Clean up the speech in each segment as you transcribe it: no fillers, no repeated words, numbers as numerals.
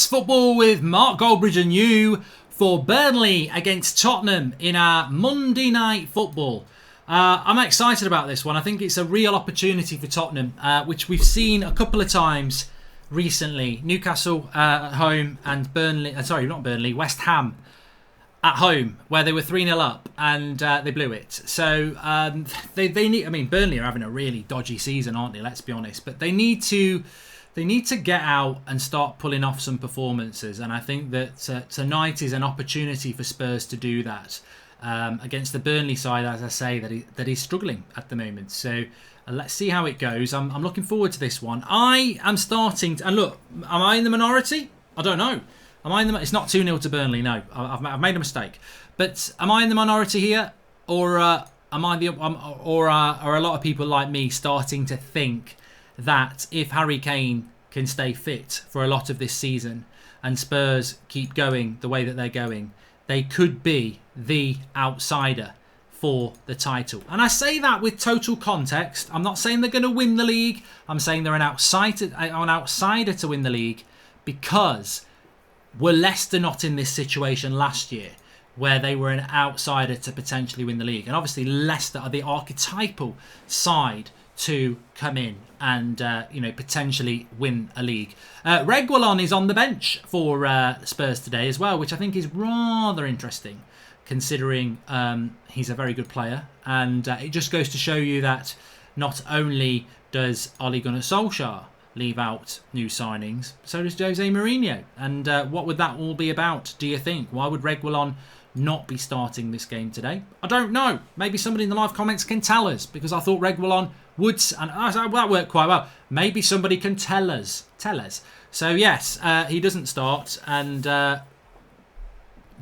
Football with Mark Goldbridge and you for Burnley against Tottenham in our Monday night football. I'm excited about this one. I think it's a real opportunity for Tottenham, which we've seen a couple of times recently. Newcastle at home and West Ham at home, where they were 3-0 up and they blew it. So they need. I mean, Burnley are having a really dodgy season, aren't they? Let's be honest. But they need to get out and start pulling off some performances, and I think that tonight is an opportunity for Spurs to do that against the Burnley side, as I say, that is struggling at the moment. So let's see how it goes. I'm looking forward to this one. I am starting to, and look, am I in the minority? I don't know. It's not 2-0 to Burnley. No, I've made a mistake. But am I in the minority here, or are a lot of people like me starting to think that if Harry Kane can stay fit for a lot of this season and Spurs keep going the way that they're going, they could be the outsider for the title? And I say that with total context. I'm not saying they're going to win the league. I'm saying they're an outsider to win the league, because were Leicester not in this situation last year where they were an outsider to potentially win the league? And obviously Leicester are the archetypal side to come in and potentially win a league. Reguilon is on the bench for Spurs today as well, which I think is rather interesting, considering he's a very good player, and it just goes to show you that not only does Ole Gunnar Solskjaer leave out new signings, so does Jose Mourinho. And what would that all be about, do you think? Why would Reguilon not be starting this game today? I don't know. Maybe somebody in the live comments can tell us, because I thought Reguilon would, and that worked quite well. Maybe somebody can tell us. So yes, he doesn't start, and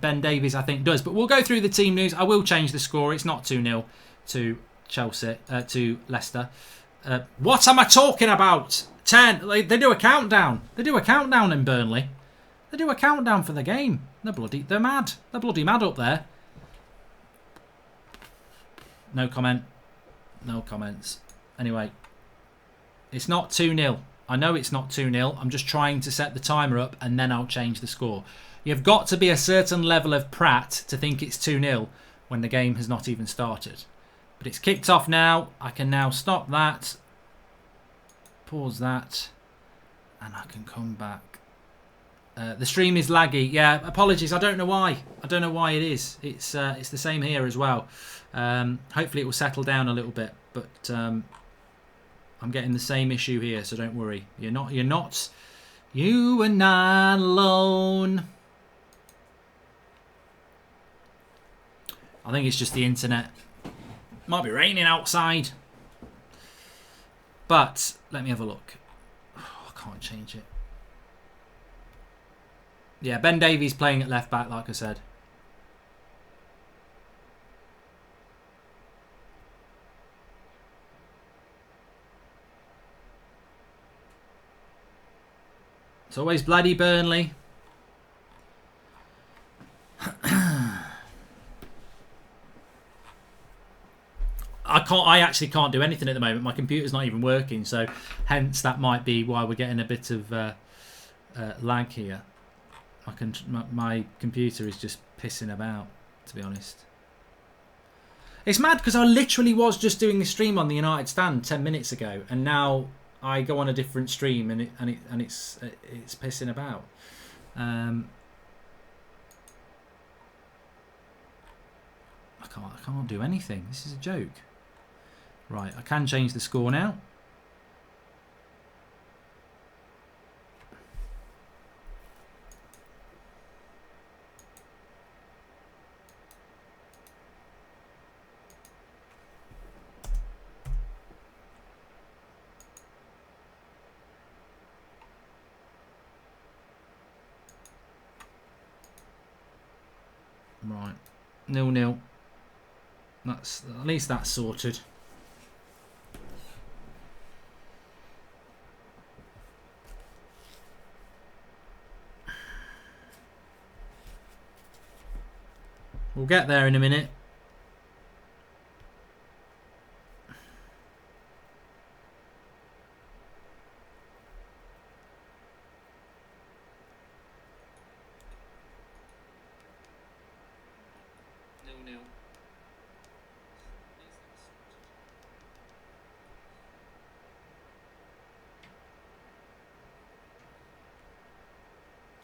Ben Davies I think does. But we'll go through the team news. I will change the score. It's not 2-0 to Chelsea, to Leicester. What am I talking about? 10. They do a countdown. They do a countdown in Burnley. They do a countdown for the game. They're mad. They're bloody mad up there. No comment. No comments. Anyway, it's not 2-0. I know it's not 2-0. I'm just trying to set the timer up, and then I'll change the score. You've got to be a certain level of prat to think it's 2-0 when the game has not even started. But it's kicked off now. I can now stop that. Pause that. And I can come back. The stream is laggy. Yeah, apologies. I don't know why. I don't know why it is. It's the same here as well. Hopefully it will settle down a little bit. But I'm getting the same issue here, so don't worry. You are not alone. I think it's just the internet. Might be raining outside. But let me have a look. Oh, I can't change it. Yeah, Ben Davies playing at left back, like I said. It's always bloody Burnley. I actually can't do anything at the moment. My computer's not even working, so hence that might be why we're getting a bit of lag here. My computer is just pissing about, to be honest. It's mad because I literally was just doing a stream on the United stand 10 minutes ago, and now I go on a different stream and it's pissing about. I can't do anything. This is a joke. Right, I can change the score now. Right, 0-0. That's at least that's sorted. We'll get there in a minute.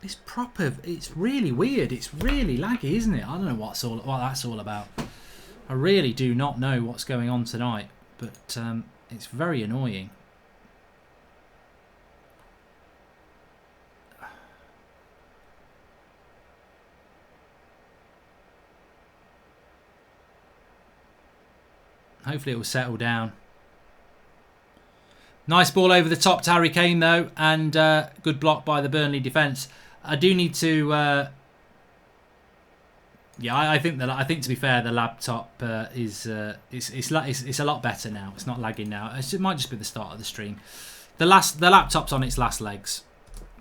It's proper. It's really weird. It's really laggy, isn't it? I don't know what that's all about. I really do not know what's going on tonight, but it's very annoying. Hopefully it will settle down. Nice ball over the top to Harry Kane though, and good block by the Burnley defence. I do need to. Yeah, I think to be fair, the laptop is it's a lot better now. It's not lagging now. It might just be the start of the stream. The laptop's on its last legs,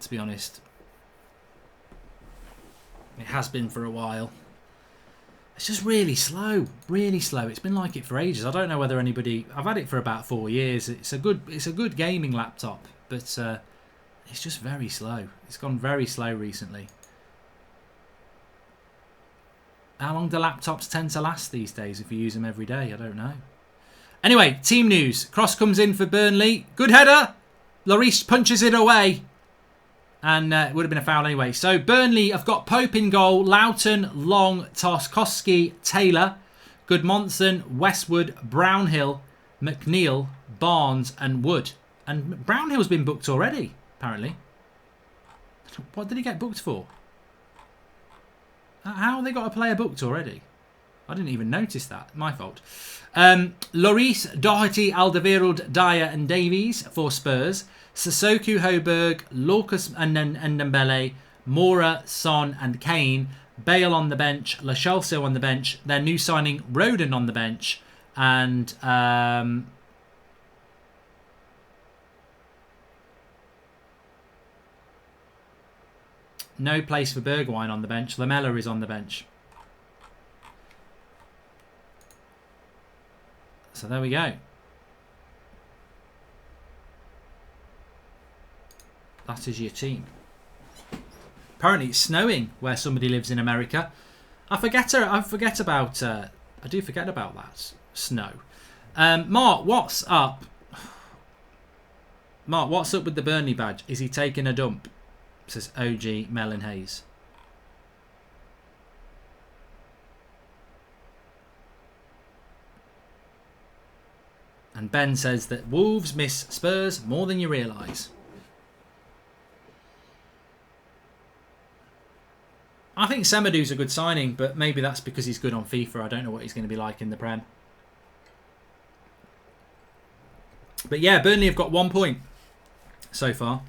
to be honest. It has been for a while. It's just really slow, really slow. It's been like it for ages. I don't know whether anybody. I've had it for about 4 years. It's a good gaming laptop, but it's just very slow. It's gone very slow recently. How long do laptops tend to last these days if you use them every day? I don't know. Anyway, team news. Cross comes in for Burnley. Good header. Lloris punches it away. And it would have been a foul anyway. So Burnley have got Pope in goal. Loughton, Long, Tarkowski, Taylor, Goodmonson, Westwood, Brownhill, McNeil, Barnes and Wood. And Brownhill's been booked already, apparently. What did he get booked for? How have they got a player booked already? I didn't even notice that. My fault. Lloris, Doherty, Alderweireld, Dyer and Davies for Spurs. Sissoko, Hoberg, Lucas and Ndembele, Mora, Son and Kane. Bale on the bench. Lo Celso on the bench. Their new signing, Rodon on the bench. And no place for Bergwijn on the bench. Lamela is on the bench. So there we go. That is your team. Apparently it's snowing where somebody lives in America. I do forget about that snow. Mark, what's up? Mark, what's up with the Burnley badge? Is he taking a dump? Says OG Melon Hayes. And Ben says that Wolves miss Spurs more than you realise. I think Semedo's a good signing, but maybe that's because he's good on FIFA. I don't know what he's going to be like in the Prem. But yeah, Burnley have got 1 point so far.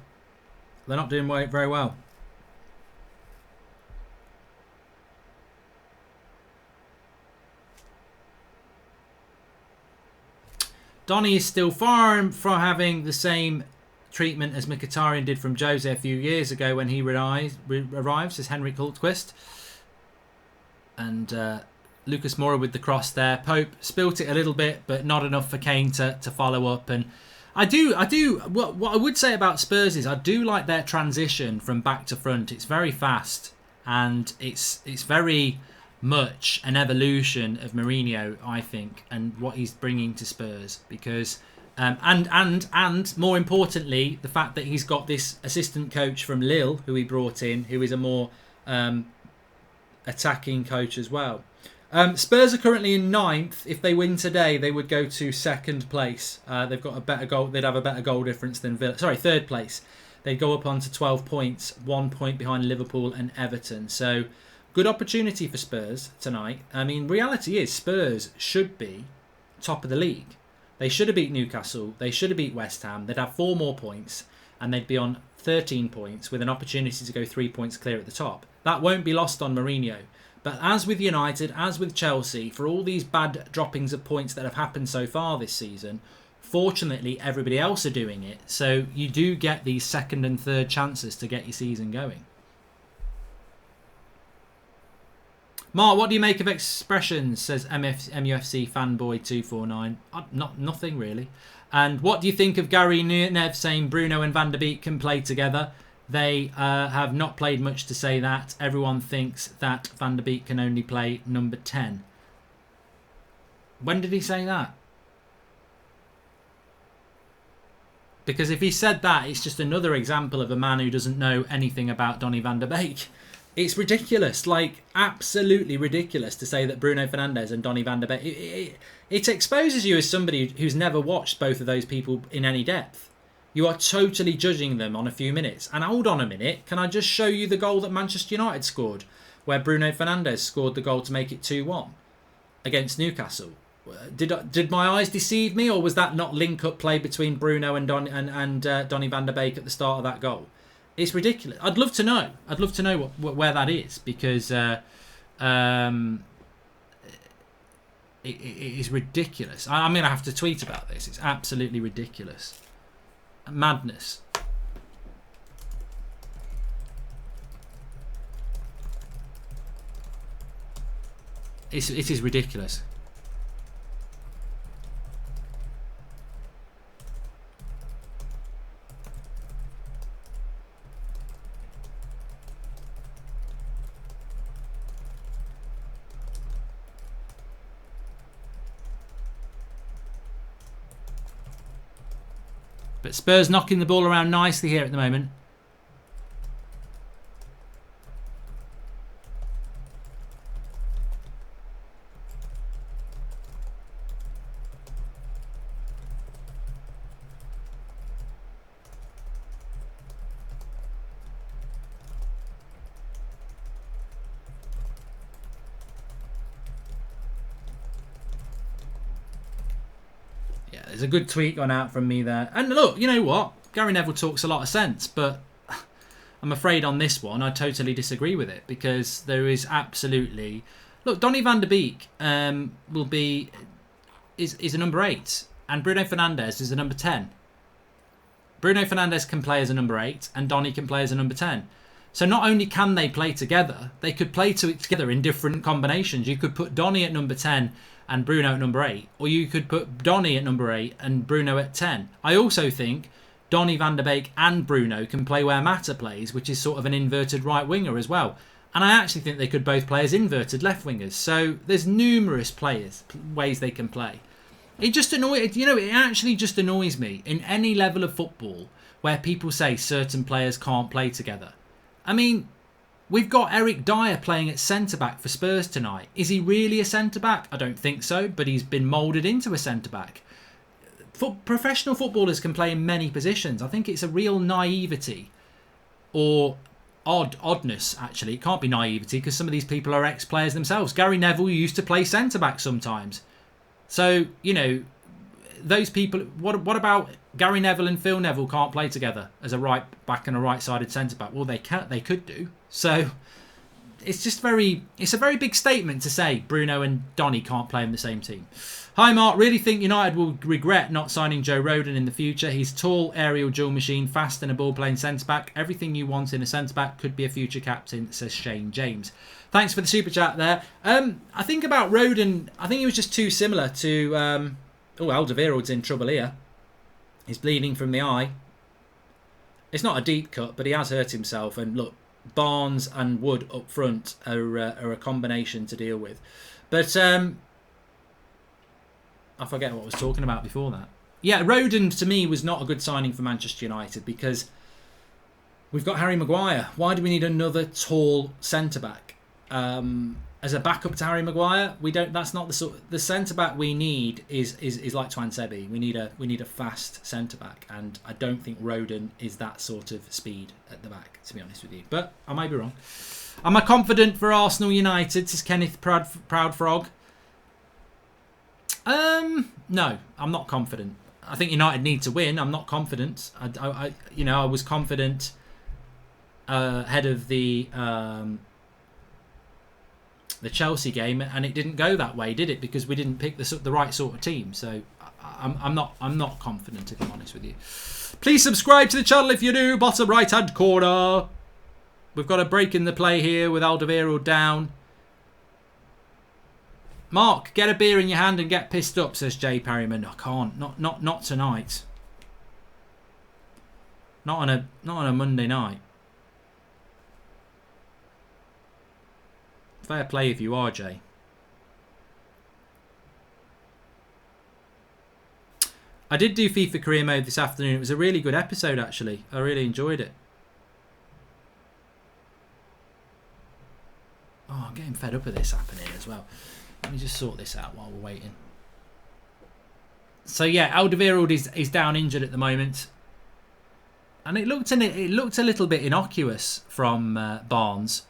They're not doing very well. Donny is still far from having the same treatment as Mkhitaryan did from Jose a few years ago when he arrives, says Henrik Hultquist. And Lucas Moura with the cross there. Pope spilt it a little bit, but not enough for Kane to follow up. And what I would say about Spurs is I do like their transition from back to front. It's very fast and it's very much an evolution of Mourinho, I think, and what he's bringing to Spurs, because and more importantly, the fact that he's got this assistant coach from Lille who he brought in, who is a more attacking coach as well. Spurs are currently in 9th. If they win today, they would go to 2nd place. They've got a better goal. They'd have a better goal difference than Villa. Sorry, 3rd place. They'd go up onto 12 points, 1 point behind Liverpool and Everton. So, good opportunity for Spurs tonight. I mean, reality is Spurs should be top of the league. They should have beat Newcastle. They should have beat West Ham. They'd have 4 more points, and they'd be on 13 points with an opportunity to go 3 points clear at the top. That won't be lost on Mourinho. But as with United, as with Chelsea, for all these bad droppings of points that have happened so far this season, fortunately everybody else are doing it. So you do get these 2nd and 3rd chances to get your season going. Mark, what do you make of expressions, says MUFC fanboy 249. Nothing really. And what do you think of Gary Nev saying Bruno and Van der Beek can play together? They have not played much to say that. Everyone thinks that Van der Beek can only play number 10. When did he say that? Because if he said that, it's just another example of a man who doesn't know anything about Donny van der Beek. It's ridiculous, like absolutely ridiculous to say that Bruno Fernandes and Donny van der Beek... It exposes you as somebody who's never watched both of those people in any depth. You are totally judging them on a few minutes. And hold on a minute, can I just show you the goal that Manchester United scored, where Bruno Fernandes scored the goal to make it 2-1 against Newcastle? Did my eyes deceive me, or was that not link-up play between Bruno and Donny van der Beek at the start of that goal? It's ridiculous. I'd love to know. I'd love to know where that is, because it is ridiculous. I'm going to have to tweet about this. It's absolutely ridiculous. Madness. It is ridiculous. But Spurs knocking the ball around nicely here at the moment. There's a good tweet gone out from me there. And look, you know what? Gary Neville talks a lot of sense, but I'm afraid on this one I totally disagree with it, because there is absolutely... Look, Donny van der Beek is a number 8, and Bruno Fernandes is a number 10. Bruno Fernandes can play as a number 8, and Donny can play as a number 10. So not only can they play together, they could play together in different combinations. You could put Donny at number 10 and Bruno at number 8, or you could put Donny at number 8 and Bruno at 10. I also think Donny van der Beek and Bruno can play where Mata plays, which is sort of an inverted right winger as well. And I actually think they could both play as inverted left wingers. So there's numerous ways they can play. It just it actually just annoys me in any level of football where people say certain players can't play together. I mean, we've got Eric Dyer playing at centre-back for Spurs tonight. Is he really a centre-back? I don't think so, but he's been moulded into a centre-back. Professional footballers can play in many positions. I think it's a real naivety, or oddness, actually. It can't be naivety, because some of these people are ex-players themselves. Gary Neville used to play centre-back sometimes. So, you know, those people... What about Gary Neville and Phil Neville can't play together as a right back and a right-sided centre-back? Well, they could do. So it's just it's a very big statement to say Bruno and Donny can't play in the same team. Hi Mark, really think United will regret not signing Joe Rodon in the future. He's tall, aerial dual machine, fast and a ball-playing centre-back. Everything you want in a centre-back, could be a future captain, says Shane James. Thanks for the super chat there. I think about Rodon, I think he was just too similar to... Alderweireld's in trouble here. He's bleeding from the eye. It's not a deep cut, but he has hurt himself. And look, Barnes and Wood up front are a combination to deal with. But I forget what I was talking about before that. Yeah, Rodon to me was not a good signing for Manchester United, because we've got Harry Maguire. Why do we need another tall centre-back? As a backup to Harry Maguire, we don't. That's not the centre back we need. Is like Twansebi. We need a fast centre back, and I don't think Rodon is that sort of speed at the back, to be honest with you. But I might be wrong. Am I confident for Arsenal United? Says Kenneth Proud Frog. No, I'm not confident. I think United need to win. I'm not confident. I was confident ahead of the Chelsea game, and it didn't go that way, did it? Because we didn't pick the right sort of team. So I'm not confident, if I'm honest with you. Please subscribe to the channel if you're new. Bottom right hand corner. We've got a break in the play here with Alderweireld down. Mark, get a beer in your hand and get pissed up, says Jay Perryman. I can't. Not tonight. Not on a Monday night. Fair play if you are, Jay. I did do FIFA Career Mode this afternoon. It was a really good episode, actually. I really enjoyed it. Oh, I'm getting fed up of this happening as well. Let me just sort this out while we're waiting. So yeah, Alderweireld is down injured at the moment, and it looked a little bit innocuous from Barnes.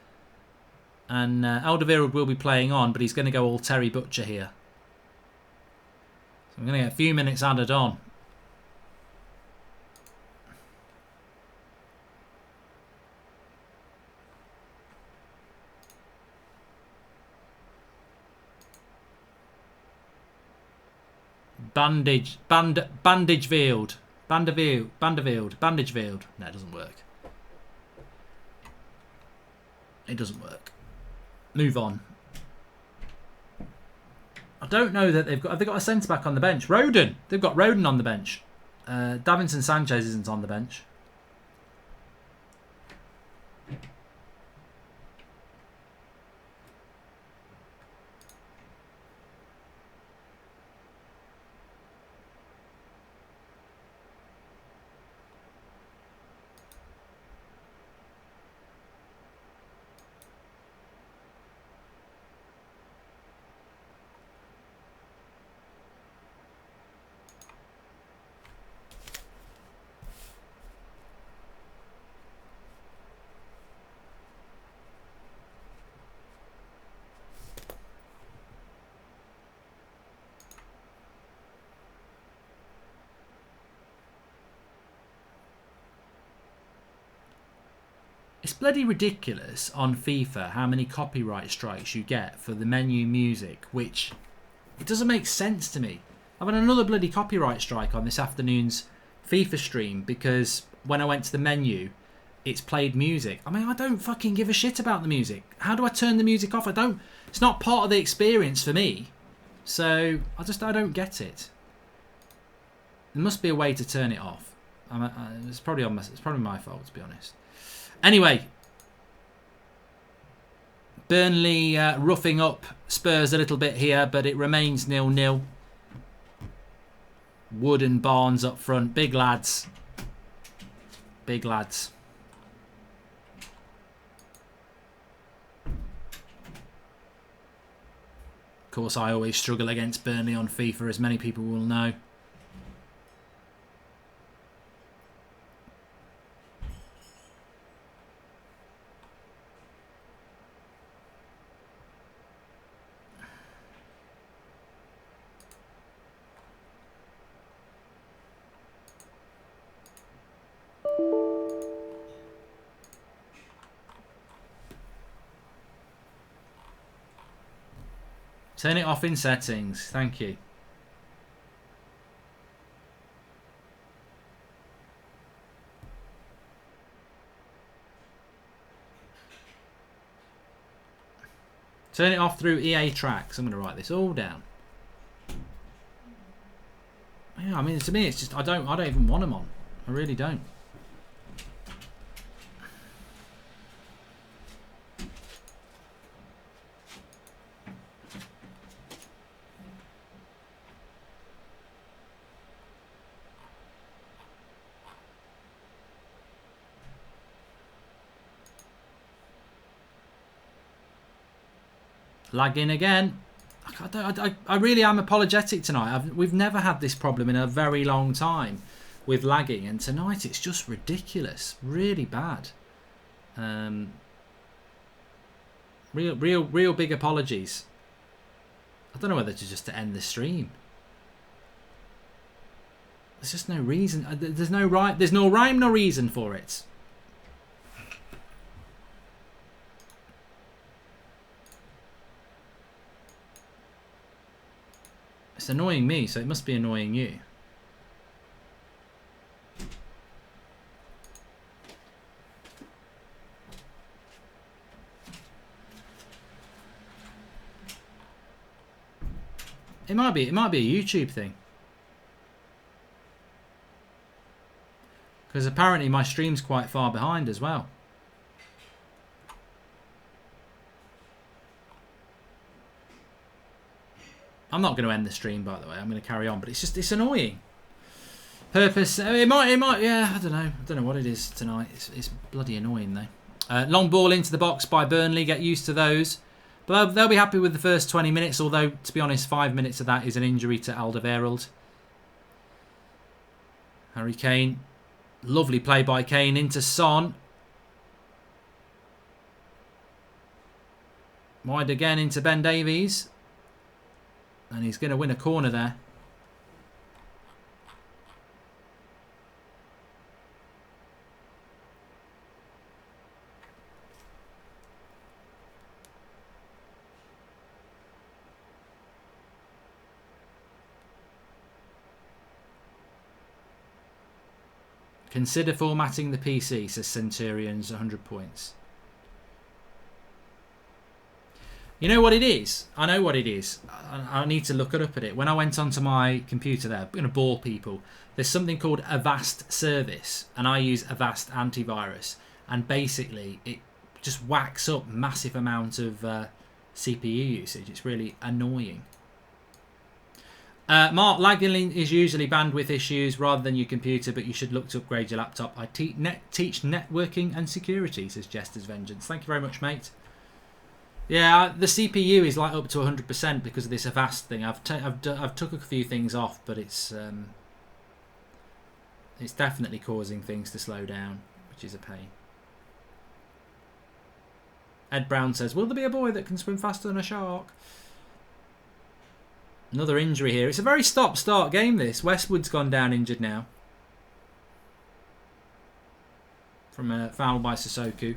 And Alderweireld will be playing on, but he's going to go all Terry Butcher here. So I'm going to get a few minutes added on. Bandagefield. No, it doesn't work. It doesn't work. Move on. I don't know that have they got a centre back on the bench? Roden. They've got Roden on the bench. Davinson Sanchez isn't on the bench. It's bloody ridiculous on FIFA how many copyright strikes you get for the menu music, which it doesn't make sense to me. I've had another bloody copyright strike on this afternoon's FIFA stream because when I went to the menu, it's played music. I mean, I don't fucking give a shit about the music. How do I turn the music off? It's not part of the experience for me. So I don't get it. There must be a way to turn it off. It's probably my fault, to be honest. Anyway, Burnley roughing up Spurs a little bit here, but it remains 0-0. Wood and Barnes up front. Big lads. Big lads. Of course, I always struggle against Burnley on FIFA, as many people will know. Turn it off in settings. Thank you. Turn it off through EA tracks. I'm going to write this all down. Yeah, I mean, to me, it's just I don't even want them on. I really don't. Lagging again. I really am apologetic tonight. We've never had this problem in a very long time with lagging, and tonight it's just ridiculous, really bad. Real big apologies. I don't know whether to just end the stream. There's just no reason. There's no rhyme, no reason for it. It's annoying me, so it must be annoying you. It might be a YouTube thing. Because apparently my stream's quite far behind as well. I'm not going to end the stream, by the way. I'm going to carry on, but it's annoying. Purpose. It might. Yeah, I don't know. I don't know what it is tonight. It's bloody annoying though. Long ball into the box by Burnley. Get used to those. But they'll be happy with the first 20 minutes. Although, to be honest, 5 minutes of that is an injury to Alderweireld. Harry Kane. Lovely play by Kane into Son. Wide again into Ben Davies. And he's going to win a corner there. Consider formatting the PC, says Centurion's 100 points. You know what it is? I know what it is. I need to look it up at it. When I went onto my computer there, I'm going to bore people. There's something called Avast Service, and I use Avast Antivirus. And basically, it just whacks up massive amount of CPU usage. It's really annoying. Mark, lagging is usually bandwidth issues rather than your computer, but you should look to upgrade your laptop. I teach networking and security, says Jester's Vengeance. Thank you very much, mate. Yeah, the CPU is like up to 100% because of this Avast thing. I've took a few things off, but it's definitely causing things to slow down, which is a pain. Ed Brown says, will there be a boy that can swim faster than a shark? Another injury here. It's a very stop-start game, this. Westwood's gone down injured now. From a foul by Sissoko.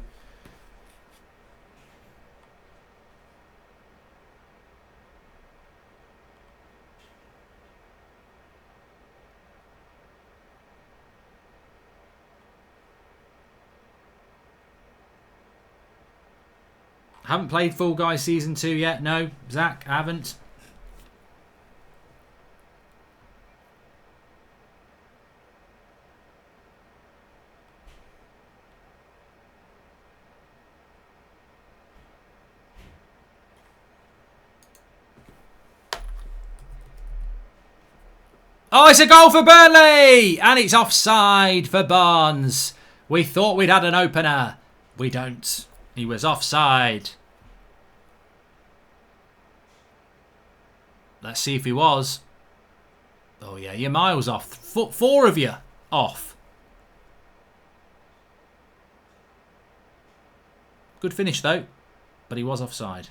Haven't played Fall Guys Season 2 yet. No, Zach, I haven't. Oh, it's a goal for Burnley! And it's offside for Barnes. We thought we'd had an opener. We don't. He was offside. Let's see if he was. Oh, yeah, you're miles off. Four of you off. Good finish, though. But he was offside.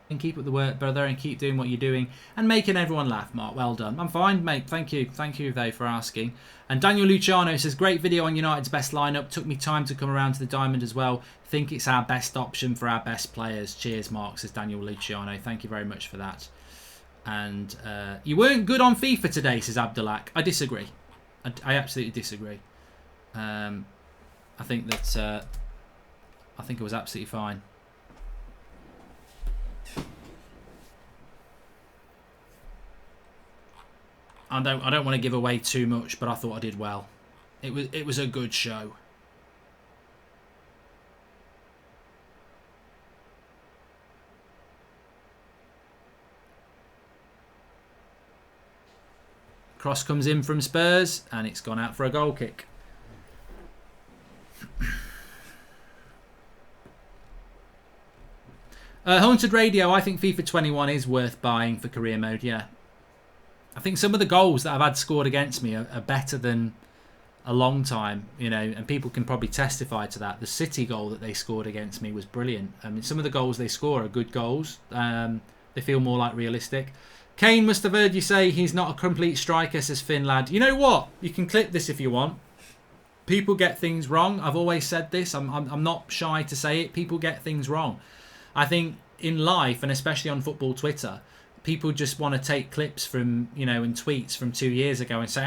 And keep up the work, brother, and keep doing what you're doing and making everyone laugh, Mark. Well done. I'm fine, mate. Thank you. Thank you, though, for asking. And Daniel Luciano says, great video on United's best lineup. Took me time to come around to the diamond as well. Think it's our best option for our best players. Cheers, Mark, says Daniel Luciano. Thank you very much for that. And you weren't good on FIFA today, says Abdulak. I disagree. I absolutely disagree. I think that I think it was absolutely fine. I don't want to give away too much, but I thought I did well. It was a good show. Cross comes in from Spurs and it's gone out for a goal kick. Haunted Radio, I think FIFA 21 is worth buying for career mode, yeah. I think some of the goals that I've had scored against me are better than a long time, you know, and people can probably testify to that. The City goal that they scored against me was brilliant. I mean, some of the goals they score are good goals. They feel more like realistic. Kane must have heard you say he's not a complete striker, says Finn Lad. You know what? You can clip this if you want. People get things wrong. I've always said this. I'm not shy to say it. People get things wrong. I think in life, and especially on football Twitter, people just want to take clips from, and tweets from 2 years ago and say,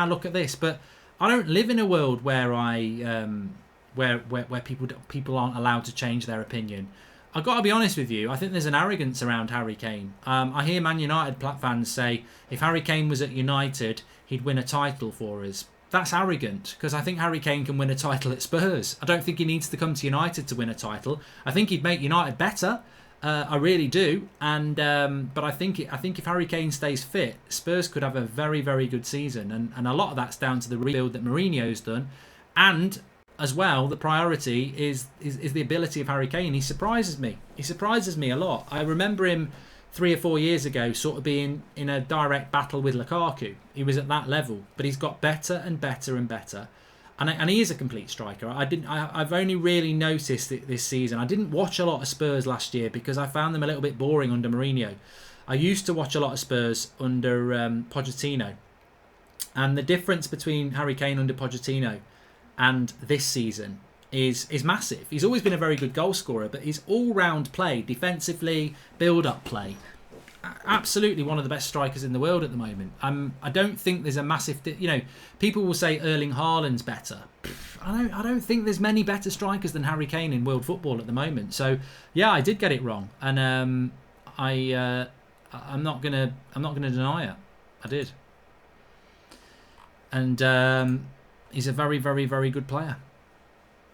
look at this. But I don't live in a world where where people aren't allowed to change their opinion. I've got to be honest with you. I think there's an arrogance around Harry Kane. I hear Man United fans say if Harry Kane was at United, he'd win a title for us. That's arrogant, because I think Harry Kane can win a title at Spurs. I don't think he needs to come to United to win a title. I think he'd make United better. I really do. And but I think if Harry Kane stays fit, Spurs could have a very, very good season. And a lot of that's down to the rebuild that Mourinho's done. And as well, the priority is the ability of Harry Kane. He surprises me. He surprises me a lot. I remember him 3 or 4 years ago sort of being in a direct battle with Lukaku. He was at that level, but he's got better and better and better. And he is a complete striker. I've only really noticed it this season. I didn't watch a lot of Spurs last year because I found them a little bit boring under Mourinho. I used to watch a lot of Spurs under Pochettino. And the difference between Harry Kane under Pochettino and this season is massive. He's always been a very good goal scorer, but his all-round play, defensively, build-up play, absolutely one of the best strikers in the world at the moment. I don't think there's a massive... people will say Erling Haaland's better. I don't think there's many better strikers than Harry Kane in world football at the moment. So, yeah, I did get it wrong. And I'm not gonna deny it. I did. And he's a very, very, very good player.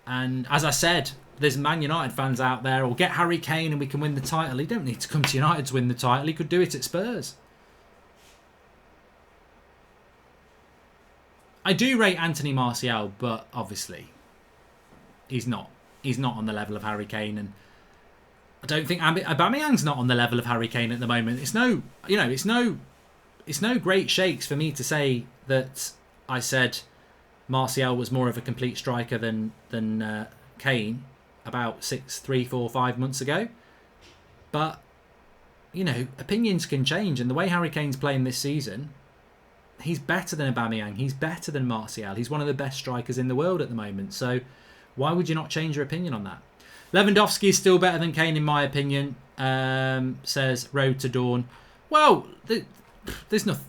And as I said, there's Man United fans out there, or get Harry Kane and we can win the title. He don't need to come to United to win the title. He could do it at Spurs. I do rate Anthony Martial, but obviously he's not. He's not on the level of Harry Kane, and I don't think Aubameyang's not on the level of Harry Kane at the moment. It's no great shakes for me to say that I said Martial was more of a complete striker than Kane about 3, 4, 5 months ago. But, opinions can change. And the way Harry Kane's playing this season, he's better than Aubameyang. He's better than Martial. He's one of the best strikers in the world at the moment. So why would you not change your opinion on that? Lewandowski is still better than Kane in my opinion, says Road to Dawn. Well, there's nothing...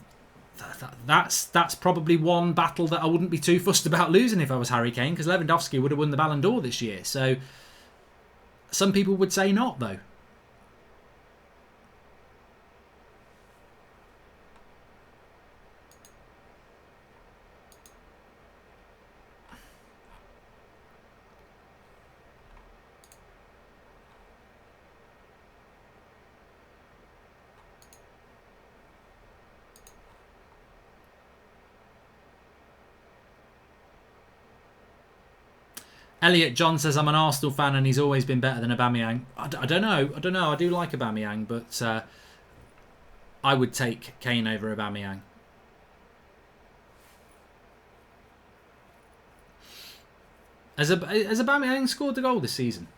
That's probably one battle that I wouldn't be too fussed about losing if I was Harry Kane, because Lewandowski would have won the Ballon d'Or this year. So some people would say not, though. Elliot John says, I'm an Arsenal fan and he's always been better than Aubameyang. I don't know. I do like Aubameyang, but I would take Kane over Aubameyang. Has Aubameyang scored the goal this season?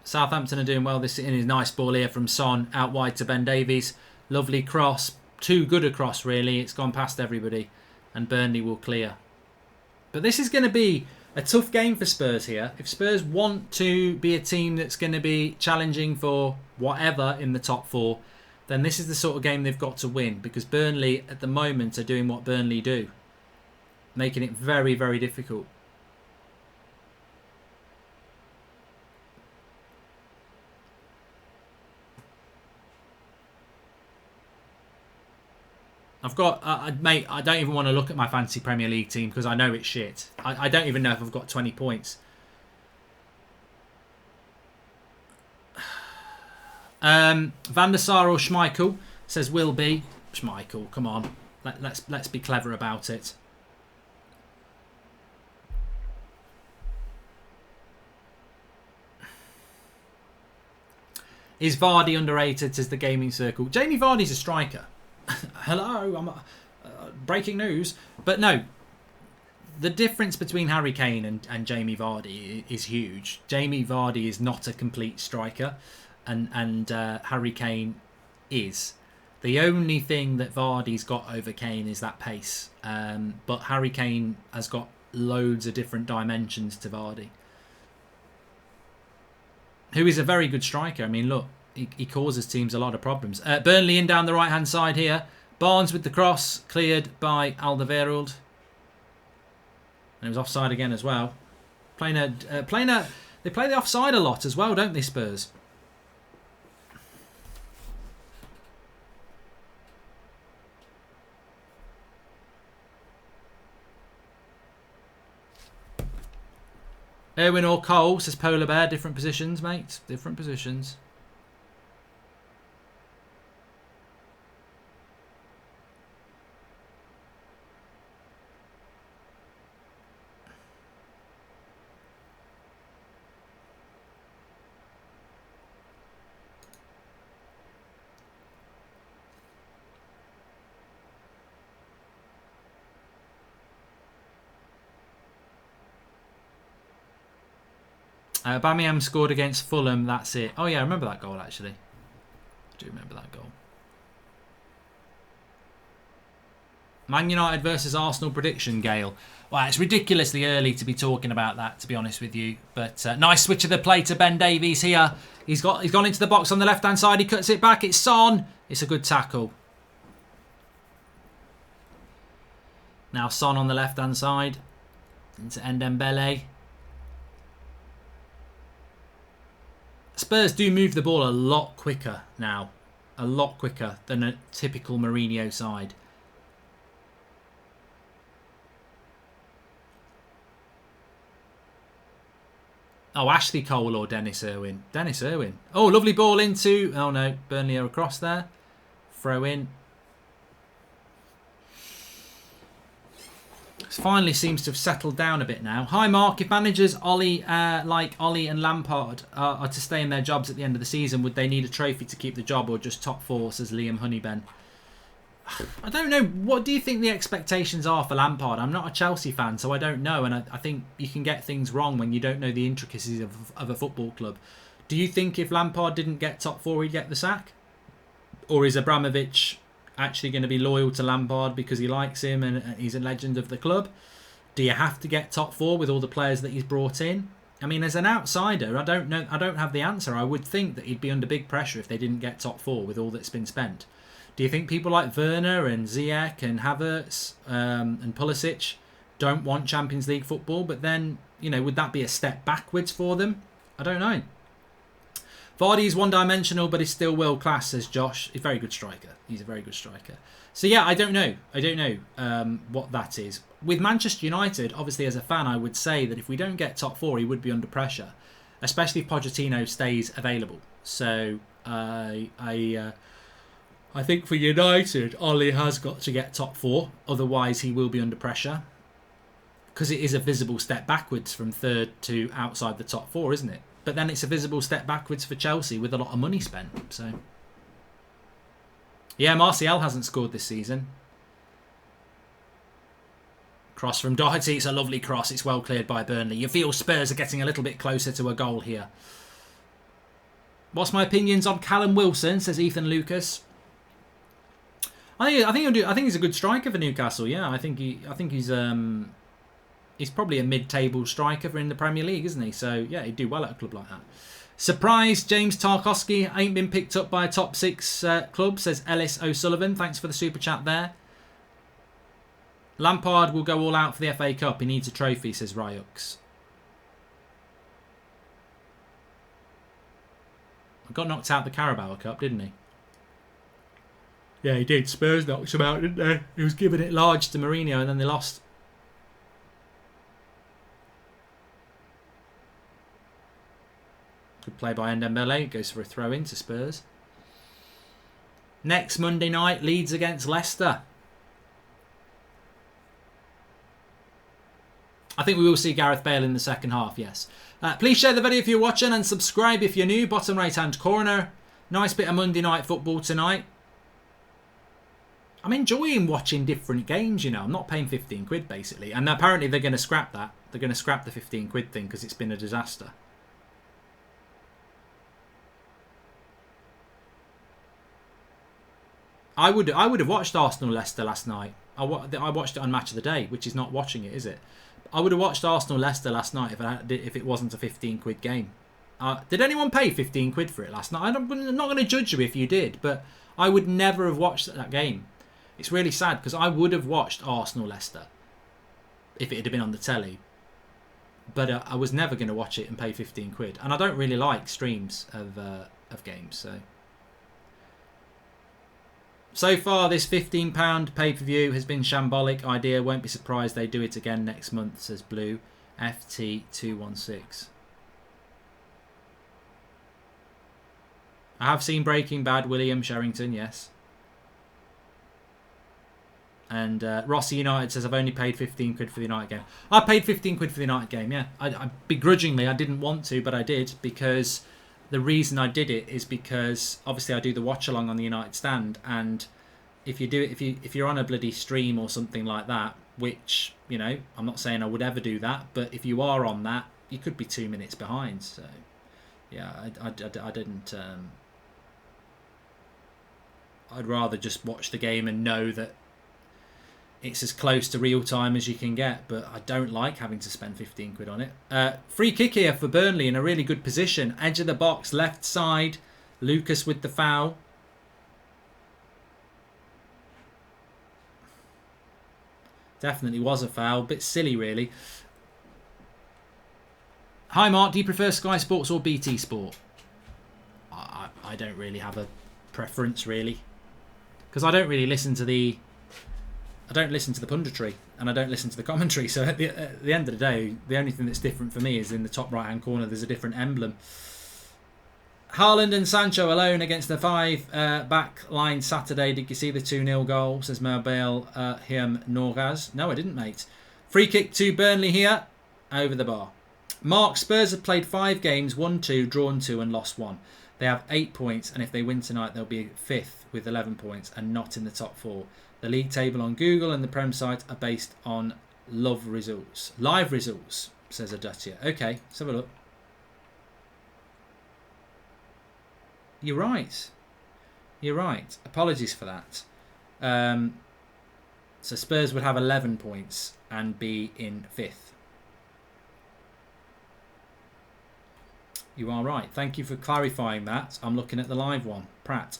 Southampton are doing well this in his nice ball here from Son out wide to Ben Davies. Lovely cross. Too good a cross, really. It's gone past everybody. And Burnley will clear. But this is going to be a tough game for Spurs here. If Spurs want to be a team that's going to be challenging for whatever in the top 4, then this is the sort of game they've got to win. Because Burnley, at the moment, are doing what Burnley do. Making it very, very difficult. I've got, mate, I don't even want to look at my fantasy Premier League team because I know it's shit. I don't even know if I've got 20 points. Van der Sar or Schmeichel says will be. Schmeichel, come on. Let's be clever about it. Is Vardy underrated, says the Gaming Circle. Jamie Vardy's a striker. Hello, I'm breaking news. But no, the difference between Harry Kane and Jamie Vardy is huge. Jamie Vardy is not a complete striker, and Harry Kane is. The only thing that Vardy's got over Kane is that pace. But Harry Kane has got loads of different dimensions to Vardy, who is a very good striker. I mean, look, he causes teams a lot of problems. Burnley in down the right-hand side here. Barnes with the cross, cleared by Alderweireld. And it was offside again as well. They play the offside a lot as well, don't they, Spurs? Irwin or Cole, says Polar Bear. Different positions, mate. Different positions. Aubameyang scored against Fulham. That's it. Oh yeah, I remember that goal actually. I do remember that goal. Man United versus Arsenal prediction, Gale. Well, it's ridiculously early to be talking about that, to be honest with you. But nice switch of the play to Ben Davies here. He's gone into the box on the left-hand side. He cuts it back. It's Son. It's a good tackle. Now Son on the left-hand side. Into Ndembele. Spurs do move the ball a lot quicker now. A lot quicker than a typical Mourinho side. Oh, Ashley Cole or Dennis Irwin? Dennis Irwin. Oh, lovely ball into... Oh no, Burnley are across there. Throw in. Finally seems to have settled down a bit now. Hi Mark, if managers like Ollie and Lampard are to stay in their jobs at the end of the season, would they need a trophy to keep the job or just top four, says Liam Honeyben? I don't know. What do you think the expectations are for Lampard? I'm not a Chelsea fan, so I don't know, and I think you can get things wrong when you don't know the intricacies of a football club. Do you think if Lampard didn't get top four, he'd get the sack? Or is Abramovich actually going to be loyal to Lampard because he likes him and he's a legend of the club? Do you have to get top four with all the players that he's brought in? I mean, as an outsider, I don't know. I don't have the answer. I would think that he'd be under big pressure if they didn't get top four with all that's been spent. Do you think people like Werner and Ziyech and Havertz and Pulisic don't want Champions League football? But then, you know, would that be a step backwards for them? I don't know. Vardy is one-dimensional, but he's still world-class, says Josh. He's a very good striker. He's a very good striker. So, yeah, I don't know. I don't know what that is. With Manchester United, obviously, as a fan, I would say that if we don't get top four, he would be under pressure, especially if Pochettino stays available. So, I think for United, Ollie has got to get top four. Otherwise, he will be under pressure. Because it is a visible step backwards from third to outside the top four, isn't it? But then it's a visible step backwards for Chelsea with a lot of money spent. So, yeah, Martial hasn't scored this season. Cross from Doherty. It's a lovely cross. It's well cleared by Burnley. You feel Spurs are getting a little bit closer to a goal here. What's my opinions on Callum Wilson, says Ethan Lucas. I think he's a good striker for Newcastle. Yeah, I think he's probably a mid-table striker in the Premier League, isn't he? So yeah, he'd do well at a club like that. Surprised James Tarkowski ain't been picked up by a top six club, says Ellis O'Sullivan. Thanks for the super chat there. Lampard will go all out for the FA Cup. He needs a trophy, says Ryux. Got knocked out the Carabao Cup, didn't he? Yeah, he did. Spurs knocked him out, didn't they? He was giving it large to Mourinho and then they lost. Good play by Ndembele. Goes for a throw-in to Spurs. Next Monday night, Leeds against Leicester. I think we will see Gareth Bale in the second half, yes. Please share the video if you're watching and subscribe if you're new. Bottom right-hand corner. Nice bit of Monday night football tonight. I'm enjoying watching different games, you know. I'm not paying 15 quid, basically. And apparently they're going to scrap that. They're going to scrap the 15 quid thing because it's been a disaster. I would have watched Arsenal-Leicester last night. I watched it on Match of the Day, which is not watching it, is it? I would have watched Arsenal-Leicester last night if it wasn't a 15 quid game. Did anyone pay 15 quid for it last night? I'm not going to judge you if you did, but I would never have watched that game. It's really sad because I would have watched Arsenal-Leicester if it had been on the telly. But I was never going to watch it and pay 15 quid. And I don't really like streams of games. So far, this £15 pay-per-view has been shambolic idea. Won't be surprised they do it again next month, says Blue FT216. I have seen Breaking Bad, William Sherrington, yes. And Rossi United says, I've only paid 15 quid for the United game. I paid 15 quid for the United game, yeah. I begrudgingly, I didn't want to, but I did, because the reason I did it is because obviously I do the watch along on the United stand, and if you do it, if you're on a bloody stream or something like that, which, you know, I'm not saying I would ever do that, but if you are on that, you could be 2 minutes behind. So yeah, I didn't. I'd rather just watch the game and know that it's as close to real time as you can get, but I don't like having to spend 15 quid on it. Free kick here for Burnley in a really good position. Edge of the box, left side. Lucas with the foul. Definitely was a foul. Bit silly, really. Hi, Mark. Do you prefer Sky Sports or BT Sport? I don't really have a preference, really. Because I don't really listen to the... I don't listen to the punditry and I don't listen to the commentary. So at the end of the day, the only thing that's different for me is in the top right-hand corner, there's a different emblem. Haaland and Sancho alone against the back line Saturday. Did you see the 2-0 goal? Says Mabel Hiam Norgaz. No, I didn't, mate. Free kick to Burnley here. Over the bar. Mark, Spurs have played 5 games, won 2, drawn 2 and lost 1. They have 8 points, and if they win tonight, they'll be 5th with 11 points and not in the top 4. The league table on Google and the Prem site are based on live results, says Adutia. Okay, let's have a look. You're right. You're right. Apologies for that. So Spurs would have 11 points and be in 5th. You are right. Thank you for clarifying that. I'm looking at the live one. Pratt.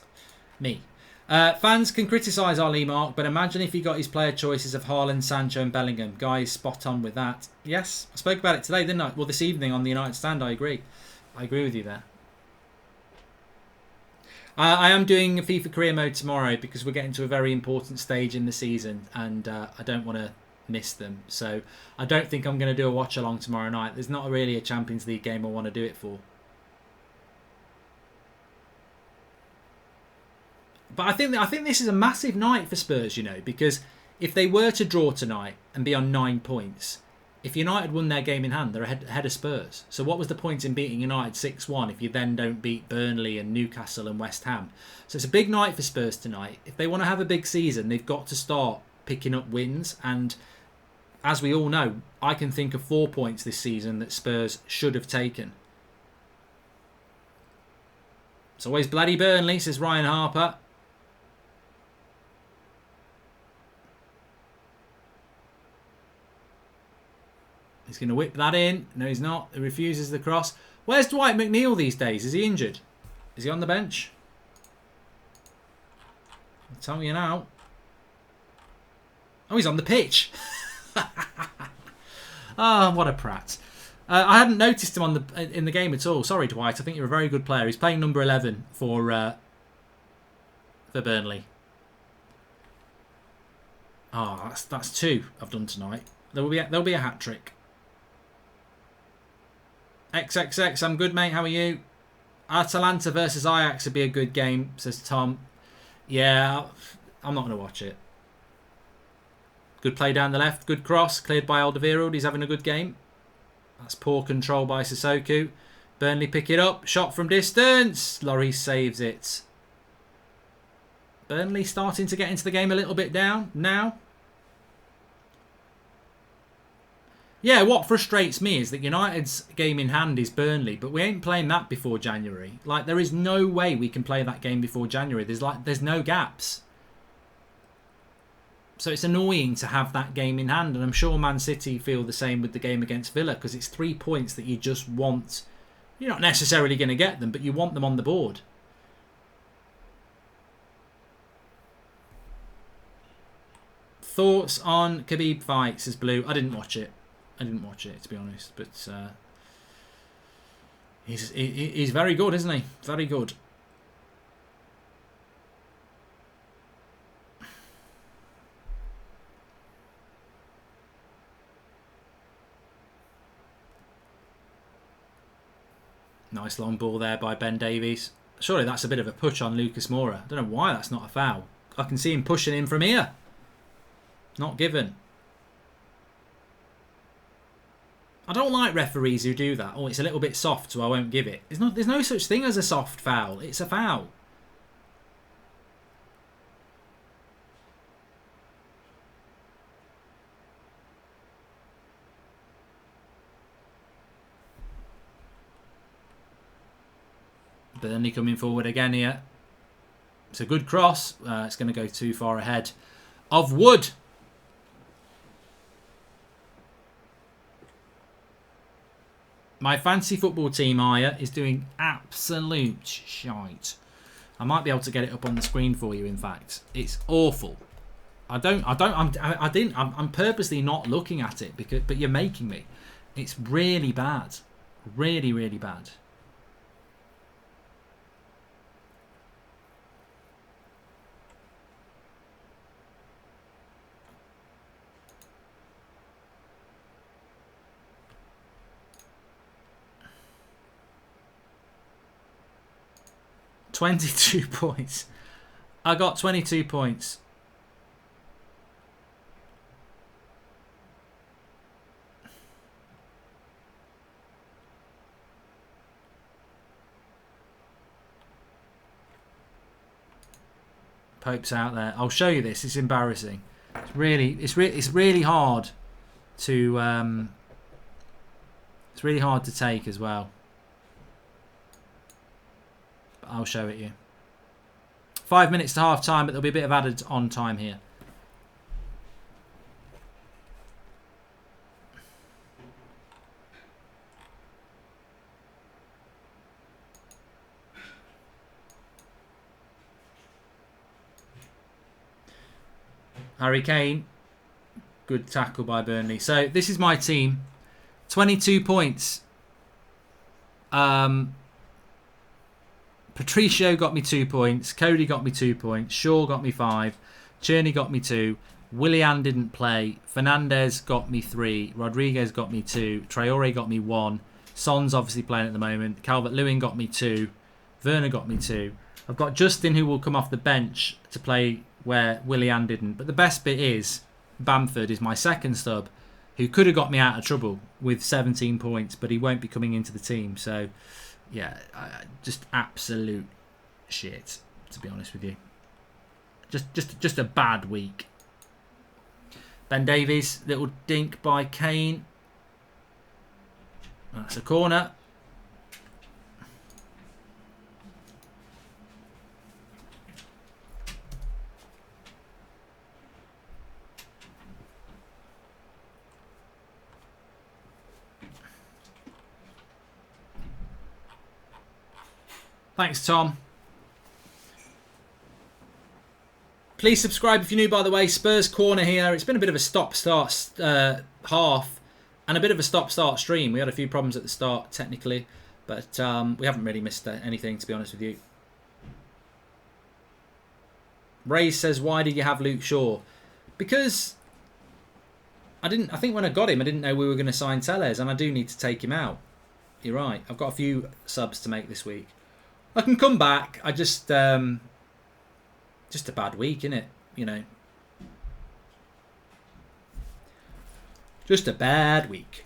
Me. Fans can criticise Ali, Mark, but imagine if he got his player choices of Haaland, Sancho and Bellingham. Guys, spot on with that. Yes, I spoke about it today, didn't I? Well, this evening on the United stand, I agree. I agree with you there. I am doing a FIFA career mode tomorrow because we're getting to a very important stage in the season and I don't want to miss them. So I don't think I'm going to do a watch along tomorrow night. There's not really a Champions League game I want to do it for. But I think this is a massive night for Spurs, you know, because if they were to draw tonight and be on 9 points, if United won their game in hand, they're ahead of Spurs. So what was the point in beating United 6-1 if you then don't beat Burnley and Newcastle and West Ham? So it's a big night for Spurs tonight. If they want to have a big season, they've got to start picking up wins. And as we all know, I can think of 4 points this season that Spurs should have taken. It's always bloody Burnley, says Ryan Harper. He's going to whip that in. No, he's not. He refuses the cross. Where's Dwight McNeil these days? Is he injured? Is he on the bench? I'll tell you now. Oh, he's on the pitch. Ah, what a prat. I hadn't noticed him in the game at all. Sorry, Dwight. I think you're a very good player. He's playing number 11 for Burnley. Ah, that's 2 I've done tonight. There'll be a hat trick. XXX, I'm good, mate. How are you? Atalanta versus Ajax would be a good game, says Tom. Yeah, I'm not going to watch it. Good play down the left. Good cross. Cleared by Alderweireld. He's having a good game. That's poor control by Sissoko. Burnley pick it up. Shot from distance. Lloris saves it. Burnley starting to get into the game a little bit down now. Yeah, what frustrates me is that United's game in hand is Burnley, but we ain't playing that before January. Like, there is no way we can play that game before January. There's no gaps. So it's annoying to have that game in hand, and I'm sure Man City feel the same with the game against Villa, because it's 3 points that you just want. You're not necessarily going to get them, but you want them on the board. Thoughts on Khabib fight, says Blue. I didn't watch it. To be honest, but he's very good, isn't he? Very good. Nice long ball there by Ben Davies. Surely that's a bit of a push on Lucas Moura. I don't know why that's not a foul. I can see him pushing him from here. Not given. I don't like referees who do that. Oh, it's a little bit soft, so I won't give it. There's no such thing as a soft foul. It's a foul. Burnley coming forward again here. It's a good cross. It's going to go too far ahead of Wood. My fantasy football team, Aya, is doing absolute shite. I might be able to get it up on the screen for you. In fact, it's awful. I'm purposely not looking at it but you're making me. It's really bad, really, really bad. $22 points. I got 22 points. Pope's out there. I'll show you this. It's embarrassing. It's really hard to it's really hard to take as well. I'll show it you. 5 minutes to half time, but there'll be a bit of added on time here. Harry Kane. Good tackle by Burnley. So this is my team. 22 points. Patricio got me 2 points. Cody got me 2 points. Shaw got me 5. Cherney got me 2. Willian didn't play. Fernandez got me 3. Rodriguez got me 2. Traore got me 1. Son's obviously playing at the moment. Calvert-Lewin got me 2. Werner got me 2. I've got Justin, who will come off the bench to play where Willian didn't. But the best bit is Bamford is my second sub, who could have got me out of trouble with 17 points, but he won't be coming into the team. So yeah, just absolute shit, to be honest with you. Just a bad week. Ben Davies, little dink by Kane. That's a corner. Thanks, Tom. Please subscribe if you're new, by the way. Spurs Corner here. It's been a bit of a stop-start half and a bit of a stop-start stream. We had a few problems at the start, technically, but we haven't really missed anything, to be honest with you. Ray says, why did you have Luke Shaw? Because I think when I got him, I didn't know we were going to sign Tellez, and I do need to take him out. You're right. I've got a few subs to make this week. I can come back. I just a bad week, innit? You know. Just a bad week.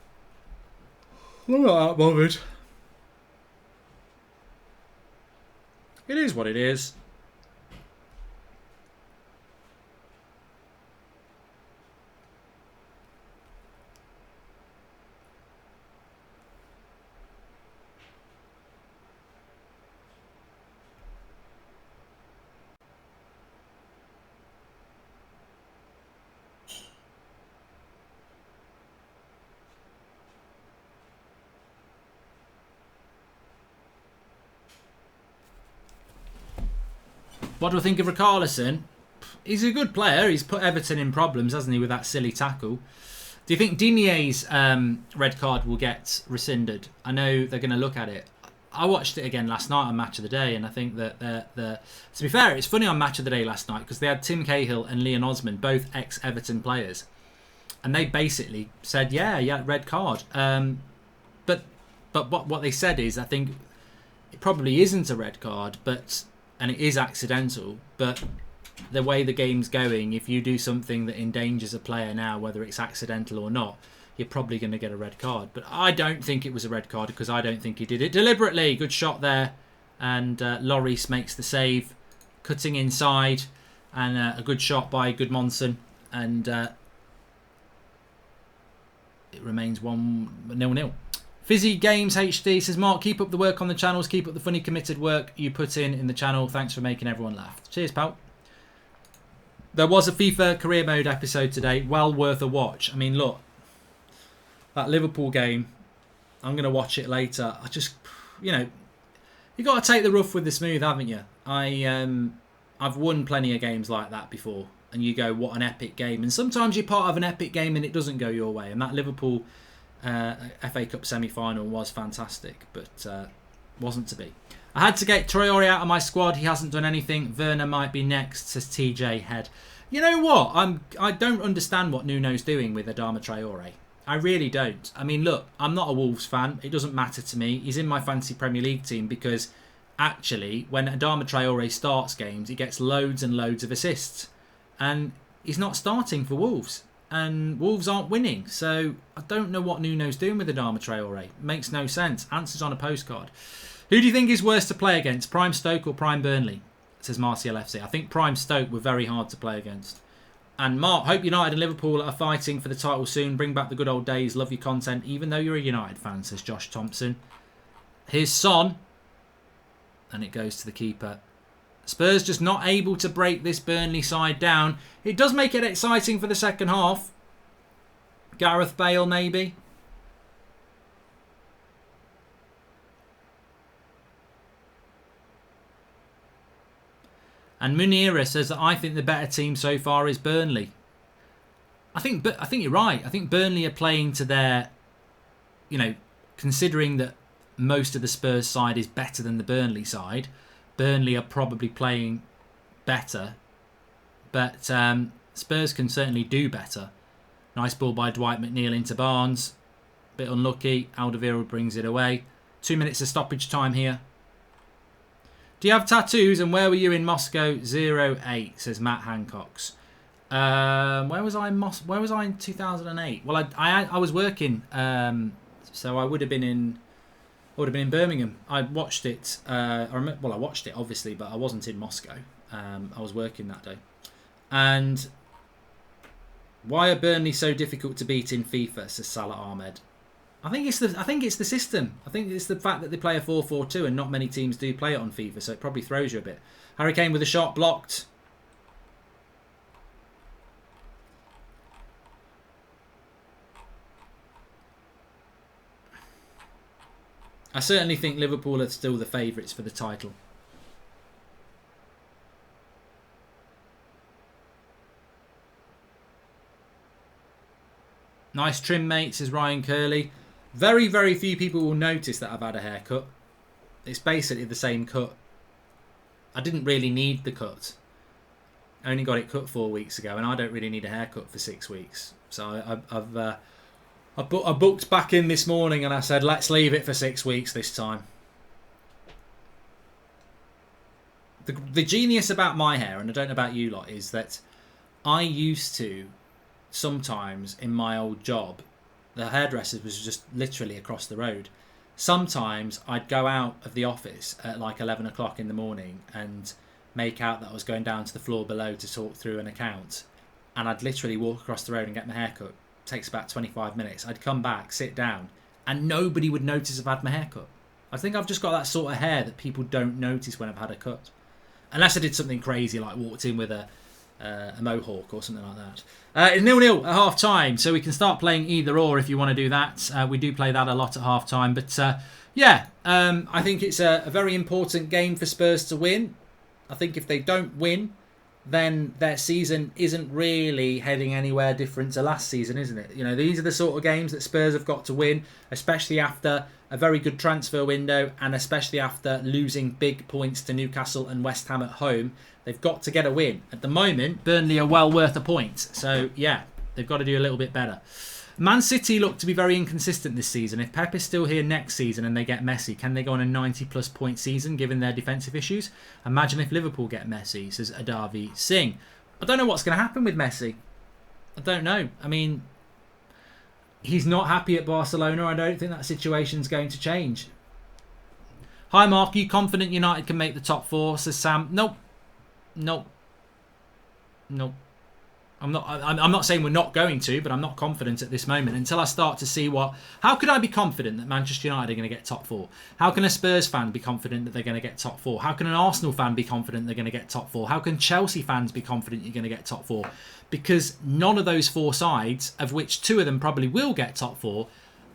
I'm not that bothered. It is what it is. What do I think of Richarlison? He's a good player. He's put Everton in problems, hasn't he, with that silly tackle. Do you think Dinier's red card will get rescinded? I know they're going to look at it. I watched it again last night on Match of the Day, and I think that to be fair, it's funny on Match of the Day last night because they had Tim Cahill and Leon Osman, both ex-Everton players, and they basically said, yeah, red card. But what they said is, I think it probably isn't a red card, and it is accidental, but the way the game's going, if you do something that endangers a player now, whether it's accidental or not, you're probably going to get a red card. But I don't think it was a red card because I don't think he did it deliberately. Good shot there. And Lloris makes the save, cutting inside. And a good shot by Goodmanson. And it remains 1-0. Fizzy Games HD says, Mark, keep up the work on the channels. Keep up the funny, committed work you put in the channel. Thanks for making everyone laugh. Cheers, pal. There was a FIFA career mode episode today. Well worth a watch. I mean, look. That Liverpool game, I'm going to watch it later. I just, you got to take the rough with the smooth, haven't you? I've won plenty of games like that before. And you go, what an epic game. And sometimes you're part of an epic game and it doesn't go your way. And that Liverpool FA Cup semi-final was fantastic, but wasn't to be. I had to get Traore out of my squad. He hasn't done anything. Werner might be next, says TJ Head. You know what? I don't understand what Nuno's doing with Adama Traore. I really don't. I mean, look, I'm not a Wolves fan. It doesn't matter to me. He's in my fantasy Premier League team because actually, when Adama Traore starts games, he gets loads and loads of assists. And he's not starting for Wolves. And Wolves aren't winning. So I don't know what Nuno's doing with Adama Traore. Makes no sense. Answers on a postcard. Who do you think is worse to play against? Prime Stoke or Prime Burnley? Says Martial FC. I think Prime Stoke were very hard to play against. And Mark, hope United and Liverpool are fighting for the title soon. Bring back the good old days. Love your content, even though you're a United fan, says Josh Thompson. Here's Son. And it goes to the keeper. Spurs just not able to break this Burnley side down. It does make it exciting for the second half. Gareth Bale, maybe. And Munira says that I think the better team so far is Burnley. I think you're right. I think Burnley are playing to their, considering that most of the Spurs side is better than the Burnley side, Burnley are probably playing better. But Spurs can certainly do better. Nice ball by Dwight McNeil into Barnes. Bit unlucky. Alderweireld brings it away. 2 minutes of stoppage time here. Do you have tattoos and where were you in Moscow? 08, says Matt Hancocks. Where was I in 2008? Well, I was working, so I would have been in Birmingham. I watched it. I watched it obviously, but I wasn't in Moscow. I was working that day. And why are Burnley so difficult to beat in FIFA? Says Salah Ahmed. I think it's the system. I think it's the fact that they play a 4-4-2 and not many teams do play it on FIFA, so it probably throws you a bit. Harry Kane with a shot blocked. I certainly think Liverpool are still the favourites for the title. Nice trim, mate, says Ryan Curley. Very, very few people will notice that I've had a haircut. It's basically the same cut. I didn't really need the cut. I only got it cut 4 weeks ago, and I don't really need a haircut for 6 weeks. So I booked back in this morning, and I said, let's leave it for 6 weeks this time. The genius about my hair, and I don't know about you lot, is that I used to sometimes in my old job, the hairdresser was just literally across the road. Sometimes I'd go out of the office at like 11 o'clock in the morning and make out that I was going down to the floor below to talk through an account, and I'd literally walk across the road and get my hair cut. It takes about 25 minutes. I'd come back, sit down, and nobody would notice I've had my hair cut. I think I've just got that sort of hair that people don't notice when I've had a cut. Unless I did something crazy like walked in with a mohawk or something like that. It's 0-0 at half time, so we can start playing either or if you want to do that. We do play that a lot at half time, but I think it's a very important game for Spurs to win. I think if they don't win, then their season isn't really heading anywhere different to last season, isn't it? You know, these are the sort of games that Spurs have got to win, especially after a very good transfer window and especially after losing big points to Newcastle and West Ham at home. They've got to get a win. At the moment, Burnley are well worth a point. So, yeah, they've got to do a little bit better. Man City look to be very inconsistent this season. If Pep is still here next season and they get Messi, can they go on a 90-plus point season given their defensive issues? Imagine if Liverpool get Messi, says Adavi Singh. I don't know what's going to happen with Messi. I don't know. I mean, he's not happy at Barcelona. I don't think that situation's going to change. Hi, Mark. Are you confident United can make the top four, says Sam. Nope. Nope. Nope. I'm not saying we're not going to, but I'm not confident at this moment until I start to see what... How could I be confident that Manchester United are going to get top four? How can a Spurs fan be confident that they're going to get top four? How can an Arsenal fan be confident they're going to get top four? How can Chelsea fans be confident you're going to get top four? Because none of those four sides, of which two of them probably will get top four,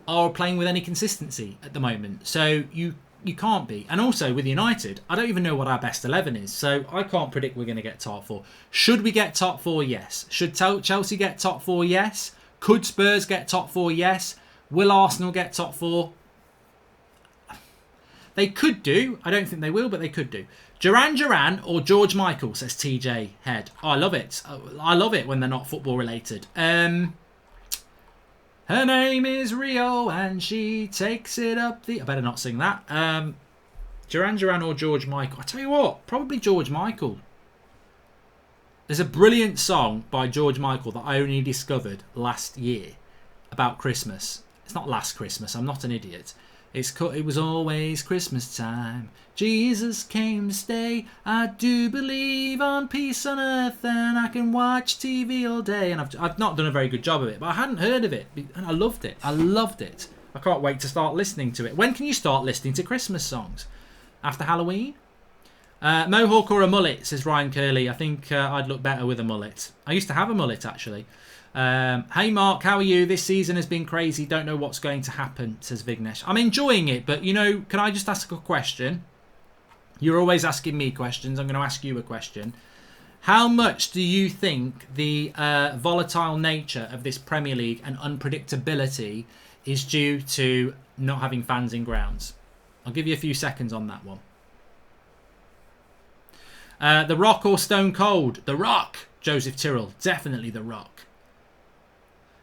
are playing with any consistency at the moment. So you can't be. And also with United, I don't even know what our best 11 is. So I can't predict we're going to get top four. Should we get top four? Yes. Should Chelsea get top four? Yes. Could Spurs get top four? Yes. Will Arsenal get top four? They could do. I don't think they will, but they could do. Duran or George Michael, says TJ Head. Oh, I love it. I love it when they're not football related. Her name is Rio and she takes it up the... I better not sing that. Duran or George Michael. I tell you what, probably George Michael. There's a brilliant song by George Michael that I only discovered last year about Christmas. It's not last Christmas, I'm not an idiot. It was always Christmas time. Jesus came to stay. I do believe on peace on earth, and I can watch TV all day. And I've not done a very good job of it, but I hadn't heard of it, and I loved it. I loved it. I can't wait to start listening to it. When can you start listening to Christmas songs? After Halloween? Mohawk or a mullet, says Ryan Curley. I think I'd look better with a mullet. I used to have a mullet, actually. Hey Mark, how are you? This season has been crazy. Don't know what's going to happen, says Vignesh. I'm enjoying it, but you know, can I just ask a question? You're always asking me questions. I'm going to ask you a question. How much do you think the volatile nature of this Premier League and unpredictability is due to not having fans in grounds? I'll give you a few seconds on that one. The Rock or Stone Cold? The Rock, Joseph Tyrrell. Definitely The Rock.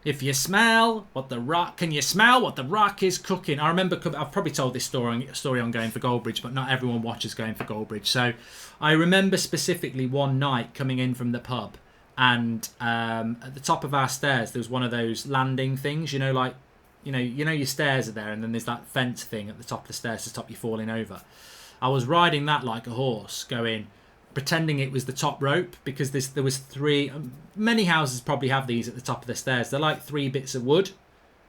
If you smell what the Rock, can you smell what the Rock is cooking? I remember, I've probably told this story on Going for Goldbridge, but not everyone watches Going for Goldbridge. So I remember specifically one night coming in from the pub, and at the top of our stairs there was one of those landing things, you know, like you know your stairs are there, and then there's that fence thing at the top of the stairs to stop you falling over. I was riding that like a horse, pretending it was the top rope, because there was three. Many houses probably have these at the top of the stairs. They're like 3 bits of wood,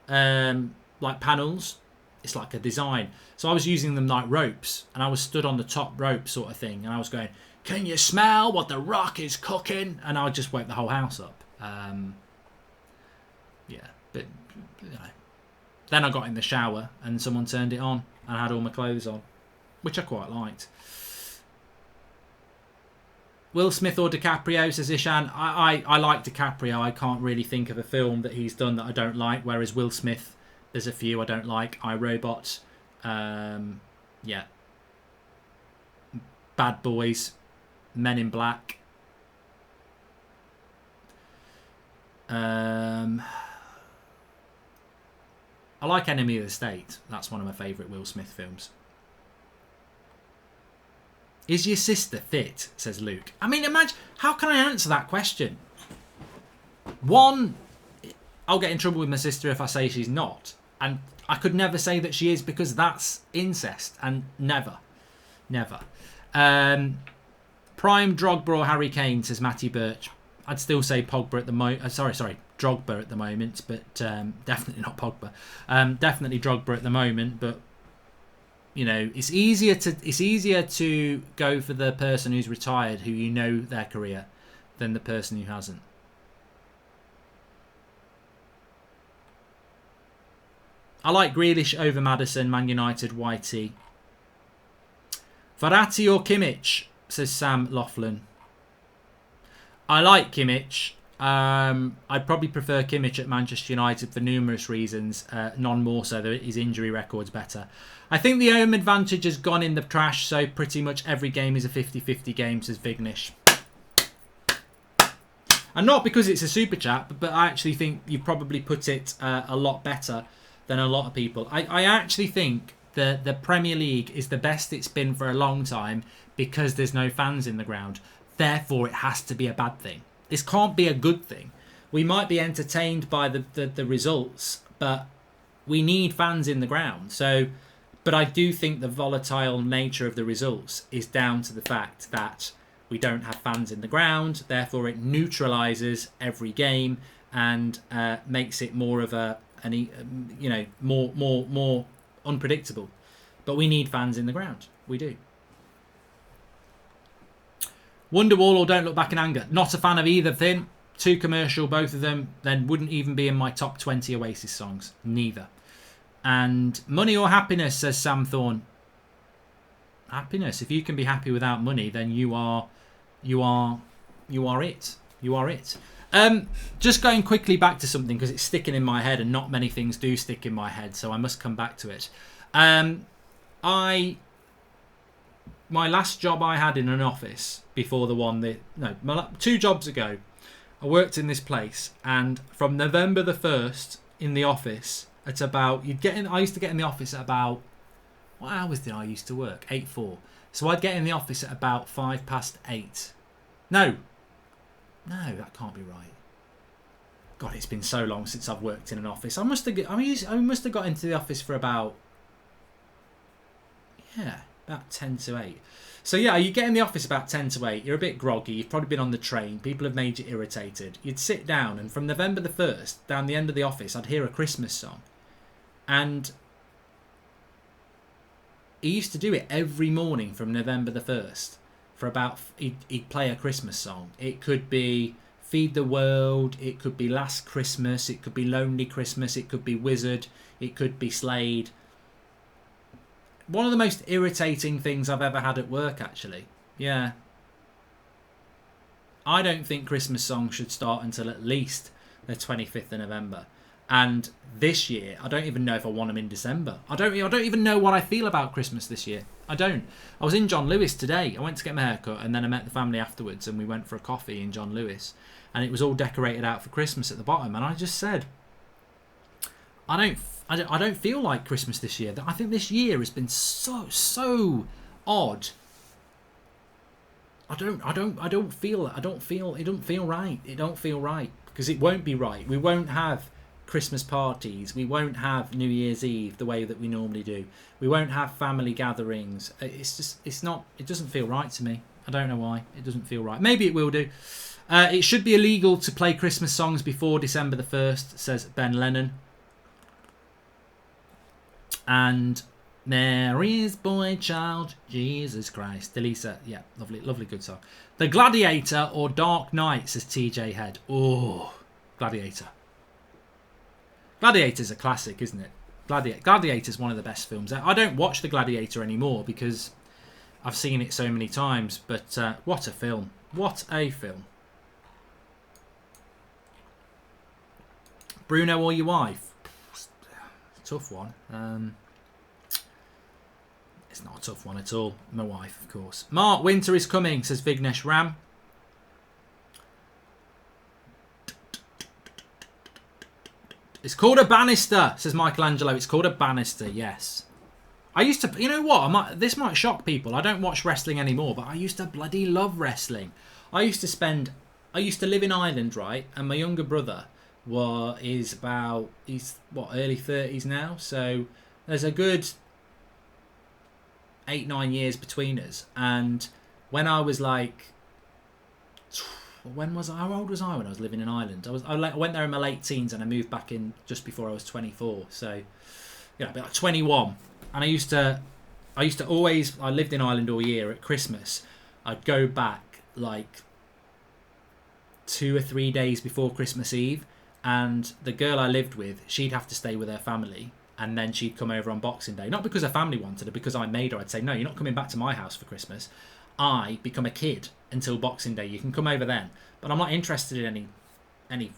like panels. It's like a design. So I was using them like ropes, and I was stood on the top rope sort of thing, and I was going, "Can you smell what the Rock is cooking?" And I would just wake the whole house up. Yeah, but you know. Then I got in the shower, and someone turned it on, and I had all my clothes on, which I quite liked. Will Smith or DiCaprio, says Ishan. I like DiCaprio. I can't really think of a film that he's done that I don't like, whereas Will Smith, there's a few I don't like. iRobot. Yeah. Bad Boys. Men in Black. I like Enemy of the State. That's one of my favourite Will Smith films. Is your sister fit? Says Luke. I mean, imagine, how can I answer that question? One, I'll get in trouble with my sister if I say she's not. And I could never say that she is, because that's incest. And never. Prime Drogba or Harry Kane, says Matty Birch. I'd still say Pogba at the moment. Sorry, Drogba at the moment, but definitely not Pogba. Definitely Drogba at the moment, but you know, it's easier to go for the person who's retired, who you know their career, than the person who hasn't. I like Grealish over Maddison, Man United, YT. Verratti or Kimmich? says Sam Laughlin. I like Kimmich. I'd probably prefer Kimmich at Manchester United for numerous reasons, none more so that his injury record's better. I think the home advantage has gone in the trash, so pretty much every game is a 50-50 game, says Vignish. And not because it's a super chat, but I actually think you probably put it a lot better than a lot of people. I actually think the Premier League is the best it's been for a long time because there's no fans in the ground. Therefore, it has to be a bad thing. This can't be a good thing. We might be entertained by the results, but we need fans in the ground. But I do think the volatile nature of the results is down to the fact that we don't have fans in the ground. Therefore, it neutralises every game and makes it more of more unpredictable. But we need fans in the ground. We do. Wonderwall or Don't Look Back in Anger. Not a fan of either thing. Too commercial, both of them. Then wouldn't even be in my top 20 Oasis songs. Neither. And Money or Happiness, says Sam Thorne. Happiness. If you can be happy without money, then you are it. You are it. Just going quickly back to something because it's sticking in my head, and not many things do stick in my head, so I must come back to it. My last job I had in an office before the one that 2 jobs ago, I worked in this place, and from November the 1st in the office at about I used to get in the office at about, what hours did I used to work? 8-4. So I'd get in the office at about 8:05. No, that can't be right. God, it's been so long since I've worked in an office. I must have got into the office for about 10 to 8. So yeah, you get in the office about 10 to 8. You're a bit groggy. You've probably been on the train. People have made you irritated. You'd sit down, and from November the 1st, down the end of the office, I'd hear a Christmas song. And he used to do it every morning from November the 1st. For about, he'd play a Christmas song. It could be Feed the World. It could be Last Christmas. It could be Lonely Christmas. It could be Wizard. It could be Slade. One of the most irritating things I've ever had at work, actually. Yeah. I don't think Christmas songs should start until at least the 25th of November. And this year, I don't even know if I want them in December. I don't even know what I feel about Christmas this year. I don't. I was in John Lewis today. I went to get my hair cut, and then I met the family afterwards, and we went for a coffee in John Lewis. And it was all decorated out for Christmas at the bottom. And I just said, I don't feel like Christmas this year. I think this year has been so odd. It don't feel right. It don't feel right because it won't be right. We won't have Christmas parties. We won't have New Year's Eve the way that we normally do. We won't have family gatherings. It doesn't feel right to me. I don't know why. It doesn't feel right. Maybe it will do. It should be illegal to play Christmas songs before December the 1st, says Ben Lennon. And Mary's boy child, Jesus Christ. Delisa, yeah, lovely good song. The Gladiator or Dark Knight, says TJ Head. Oh, Gladiator. Gladiator's a classic, isn't it? Gladiator's one of the best films. I don't watch The Gladiator anymore because I've seen it so many times, but what a film. What a film. Bruno or your wife? Tough one. It's not a tough one at all. My wife, of course. Mark, winter is coming, says Vignesh Ram. It's called a banister, says Michelangelo. It's called a banister, yes. I used to, you know what? This might shock people. I don't watch wrestling anymore, but I used to bloody love wrestling. I used to live in Ireland, right? And my younger brother he's early 30s now, so there's a good 8-9 years between us. And when I was like, how old was I when I was living in Ireland? I went there in my late teens, and I moved back in just before I was 24, so yeah, about 21. And I lived in Ireland all year. At Christmas I'd go back like 2 or 3 days before Christmas Eve, and the girl I lived with, she'd have to stay with her family, and then she'd come over on Boxing Day. Not because her family wanted her, because I made her. I'd say, no, you're not coming back to my house for Christmas. I become a kid until Boxing Day. You can come over then, but I'm not interested in any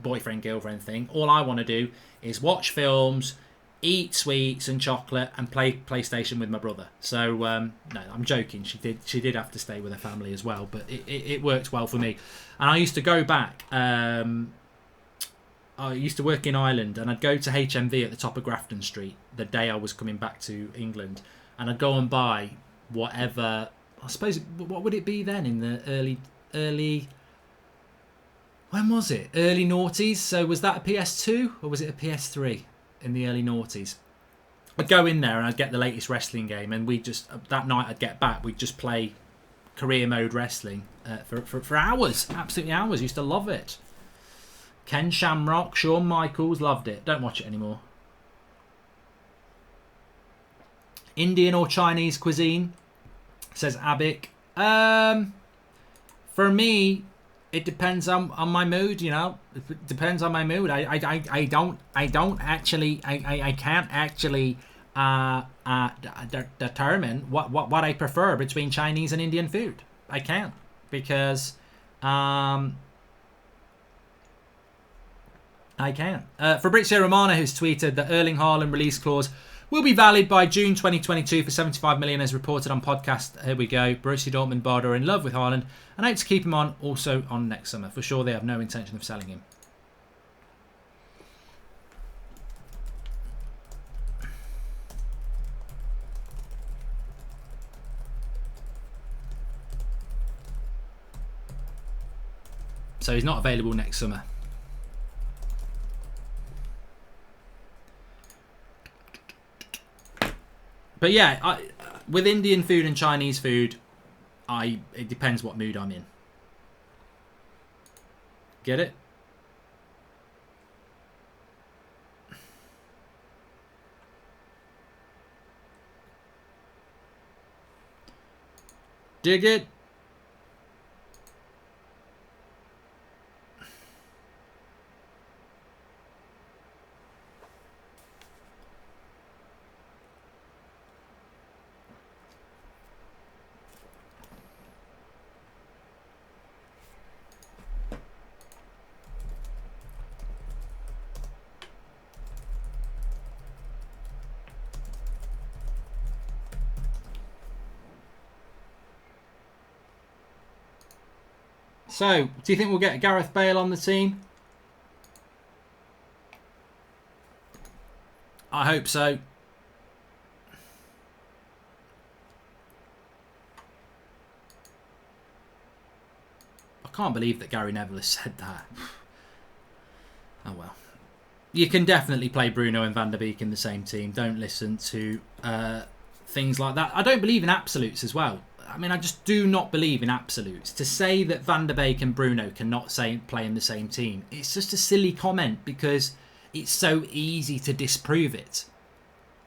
boyfriend, girlfriend thing. All I want to do is watch films, eat sweets and chocolate, and play PlayStation with my brother. So no, I'm joking. She did have to stay with her family as well, but it worked well for me. And I used to go back. I used to work in Ireland, and I'd go to HMV at the top of Grafton Street the day I was coming back to England, and I'd go and buy whatever. I suppose, what would it be then in the early? When was it? Early noughties. So was that a PS2 or was it a PS3 in the early noughties? I'd go in there and I'd get the latest wrestling game, and that night I'd get back. We'd just play career mode wrestling for hours, absolutely hours. Used to love it. Ken Shamrock, Shawn Michaels, loved it. Don't watch it anymore. Indian or Chinese cuisine, says Abik. For me, it depends on my mood. You know, it depends on my mood. I can't actually determine what I prefer between Chinese and Indian food. I can't, because I can. Fabrizio Romano, who's tweeted that Erling Haaland release clause will be valid by June 2022 for 75 million, as reported on podcast. Here we go. Borussia Dortmund Barca are in love with Haaland and hope to keep him on also on next summer. For sure, they have no intention of selling him. So he's not available next summer. But yeah, with Indian food and Chinese food, it depends what mood I'm in. Get it? Dig it? So, do you think we'll get Gareth Bale on the team? I hope so. I can't believe that Gary Neville has said that. Oh well. You can definitely play Bruno and Van der Beek in the same team. Don't listen to things like that. I don't believe in absolutes as well. I mean, I just do not believe in absolutes. To say that Van der Beek and Bruno cannot play in the same team, it's just a silly comment because it's so easy to disprove it.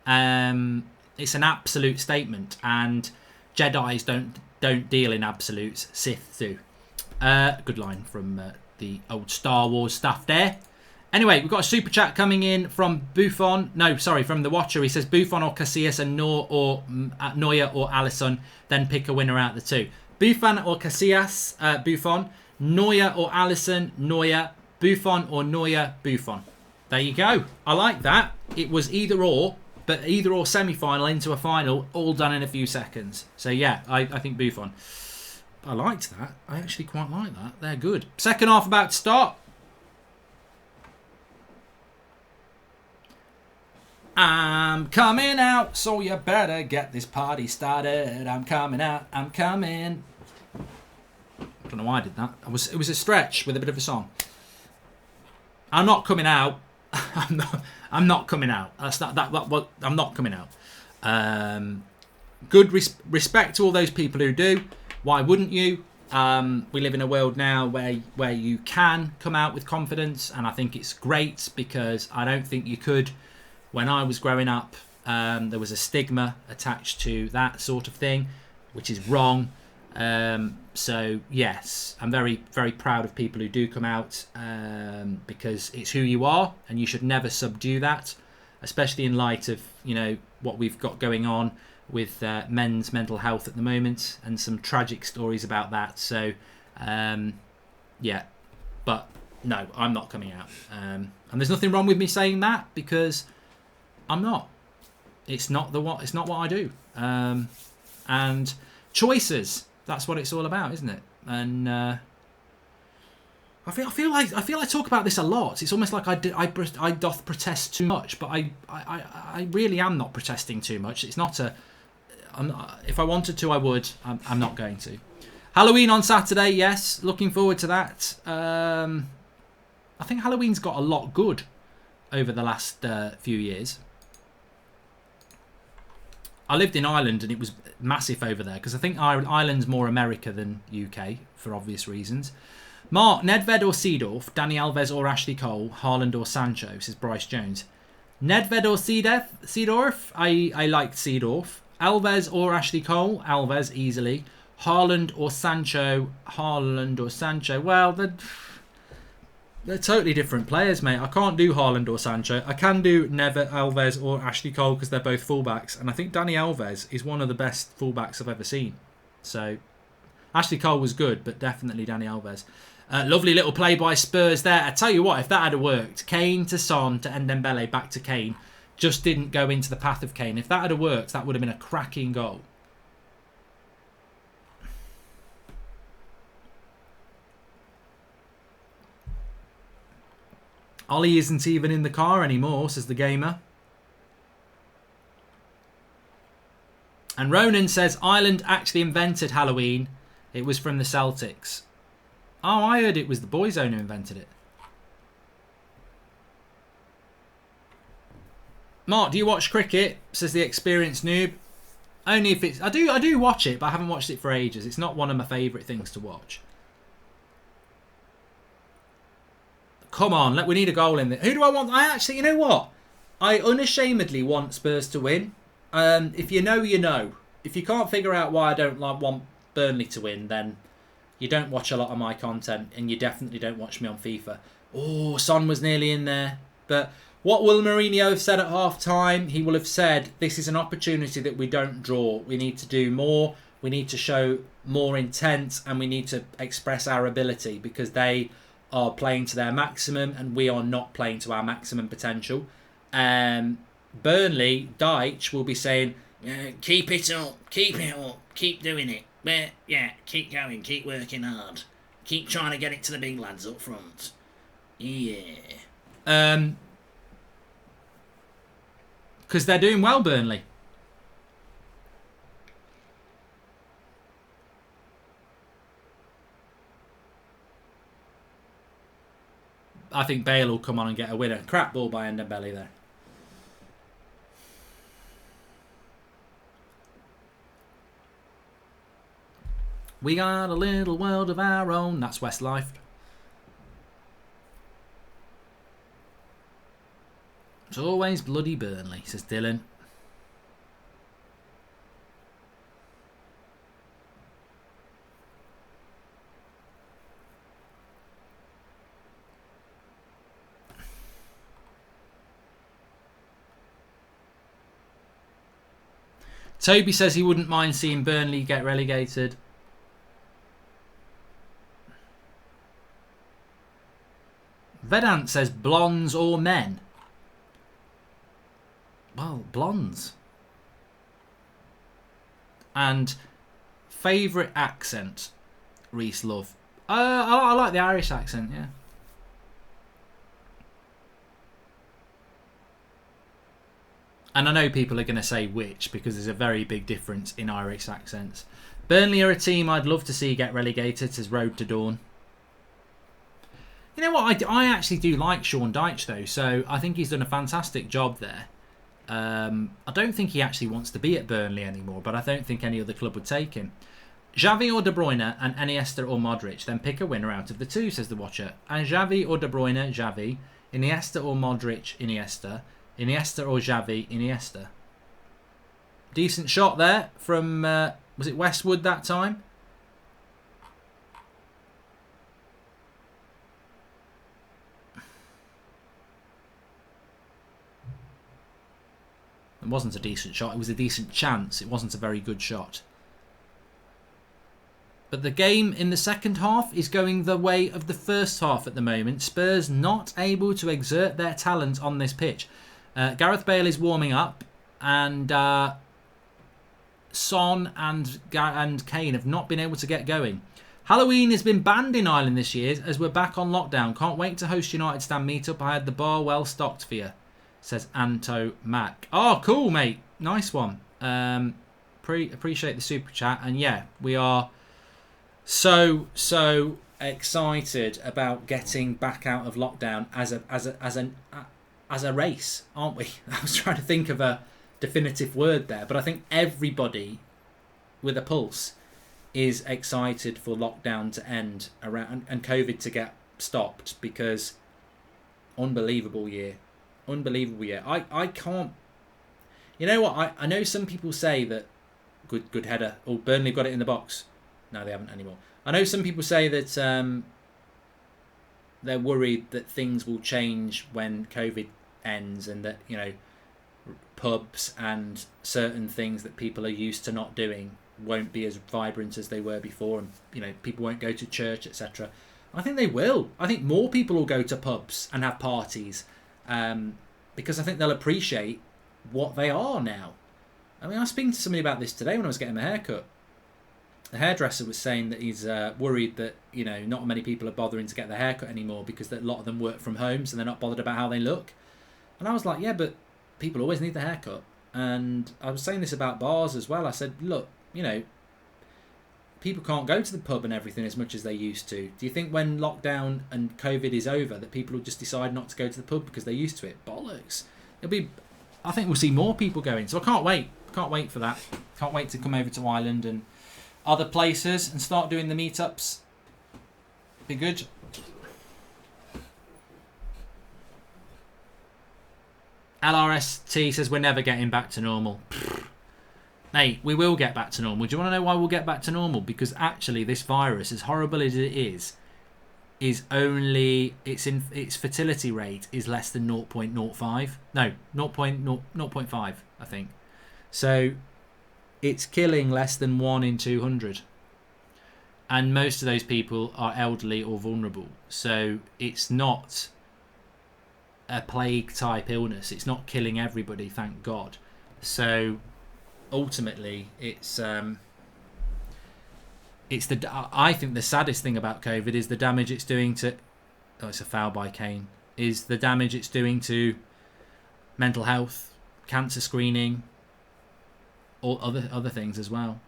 It's an absolute statement, and Jedis don't deal in absolutes. Sith do. Good line from the old Star Wars stuff there. Anyway, we've got a super chat coming in from Buffon. No, sorry, from the Watcher. He says Buffon or Casillas and Neuer or Alisson. Then pick a winner out of the two. Buffon or Casillas, Buffon. Neuer or Alisson, Neuer. Buffon or Neuer, Buffon. There you go. I like that. It was either or, but either or semi-final into a final, all done in a few seconds. So yeah, I think Buffon. I liked that. I actually quite like that. They're good. Second half about to start. I'm coming out, so you better get this party started. I'm coming out, I'm coming. I don't know why I did that. It was a stretch with a bit of a song. I'm not coming out. I'm not coming out. That's not that. What I'm not coming out. Good respect to all those people who do. Why wouldn't you? We live in a world now where you can come out with confidence, and I think it's great because I don't think you could. When I was growing up, there was a stigma attached to that sort of thing, which is wrong. So yes, I'm very, very proud of people who do come out because it's who you are, and you should never subdue that, especially in light of what we've got going on with men's mental health at the moment, and some tragic stories about that. So, yeah, but no, I'm not coming out. And there's nothing wrong with me saying that, because I'm not. It's not what I do. And choices. That's what it's all about, isn't it? And I feel like I talk about this a lot. It's almost like I doth protest too much, but I really am not protesting too much. It's not a. If I wanted to, I would. I'm not going to. Halloween on Saturday, yes. Looking forward to that. I think Halloween's got a lot good over the last few years. I lived in Ireland and it was massive over there, because I think Ireland's more America than UK for obvious reasons. Mark, Nedved or Seedorf, Dani Alves or Ashley Cole, Haaland or Sancho, says Bryce Jones. Nedved or Seedorf, I liked Seedorf. Alves or Ashley Cole, Alves easily. Haaland or Sancho, well, they're totally different players, mate. I can't do Haaland or Sancho. I can do Nedved, Alves or Ashley Cole, because they're both fullbacks. And I think Dani Alves is one of the best fullbacks I've ever seen. So, Ashley Cole was good, but definitely Dani Alves. Lovely little play by Spurs there. I tell you what, if that had worked, Kane to Son to Ndembele back to Kane, just didn't go into the path of Kane. If that had worked, that would have been a cracking goal. Ollie isn't even in the car anymore, says the gamer. And Ronan says Ireland actually invented Halloween. It was from the Celtics. Oh, I heard it was the Boyzone who invented it. Mark, do you watch cricket? Says the experienced noob. Only if it's... I do watch it, but I haven't watched it for ages. It's not one of my favourite things to watch. Come on, we need a goal in there. Who do I want? I actually, you know what? I unashamedly want Spurs to win. If you know, you know. If you can't figure out why I don't want Burnley to win, then you don't watch a lot of my content, and you definitely don't watch me on FIFA. Oh, Son was nearly in there. But what will Mourinho have said at half-time? He will have said, this is an opportunity that we don't draw. We need to do more. We need to show more intent, and we need to express our ability, because they are playing to their maximum and we are not playing to our maximum potential. Burnley, Deitch will be saying, keep it up, keep doing it. Yeah, keep going, keep working hard. Keep trying to get it to the big lads up front. Yeah. Because they're doing well, Burnley. I think Bale will come on and get a winner. Crap ball by Ndembele there. We got a little world of our own. That's Westlife. It's always bloody Burnley, says Dylan. Toby says he wouldn't mind seeing Burnley get relegated. Vedant says blondes or men. Well, blondes. And favourite accent, Reese Love. I like the Irish accent, yeah. And I know people are going to say which, because there's a very big difference in Irish accents. Burnley are a team I'd love to see get relegated, says Road to Dawn. You know what? I actually do like Sean Dyche, though, so I think he's done a fantastic job there. I don't think he actually wants to be at Burnley anymore, but I don't think any other club would take him. Xavi or De Bruyne and Iniesta or Modric, then pick a winner out of the two, says the watcher. And Xavi or De Bruyne, Xavi. Iniesta or Modric, Iniesta. Iniesta or Xavi, Iniesta. Decent shot there from, was it Westwood that time? It wasn't a decent shot. It was a decent chance. It wasn't a very good shot. But the game in the second half is going the way of the first half at the moment. Spurs not able to exert their talent on this pitch. Gareth Bale is warming up, and Son and Kane have not been able to get going. Halloween has been banned in Ireland this year as we're back on lockdown. Can't wait to host United Stand meetup. I had the bar well stocked for you, says Anto Mac. Oh, cool, mate. Nice one. Appreciate the super chat. And yeah, we are so excited about getting back out of lockdown as a race, aren't we? I was trying to think of a definitive word there, but I think everybody with a pulse is excited for lockdown to end around and COVID to get stopped, because unbelievable year. I can't. You know what? I know some people say that good header. Oh, Burnley got it in the box. No, they haven't anymore. I know some people say that they're worried that things will change when COVID ends, and that, you know, pubs and certain things that people are used to not doing won't be as vibrant as they were before, and, you know, people won't go to church, etc. I think they will. I think more people will go to pubs and have parties, because I think they'll appreciate what they are now. I mean, I was speaking to somebody about this today when I was getting my hair cut. The hairdresser was saying that he's worried that, you know, not many people are bothering to get their hair cut anymore because a lot of them work from home, so they're not bothered about how they look. And I was like, yeah, but people always need their hair cut. And I was saying this about bars as well. I said, look, you know, people can't go to the pub and everything as much as they used to. Do you think when lockdown and COVID is over that people will just decide not to go to the pub because they're used to it? Bollocks. I think we'll see more people going. So I can't wait. Can't wait for that. Can't wait to come over to Ireland and other places and start doing the meetups. Be good. LRST says we're never getting back to normal. Mate, we will get back to normal. Do you want to know why we'll get back to normal? Because actually this virus, as horrible as it is only, its fertility rate is less than 0.05. No, 0.5, I think. So it's killing less than 1 in 200. And most of those people are elderly or vulnerable. So it's not a plague type illness. It's not killing everybody, thank God. So ultimately, I think the saddest thing about COVID is the damage it's doing to. Oh, it's a foul by Kane. Is the damage it's doing to mental health, cancer screening, or other things as well.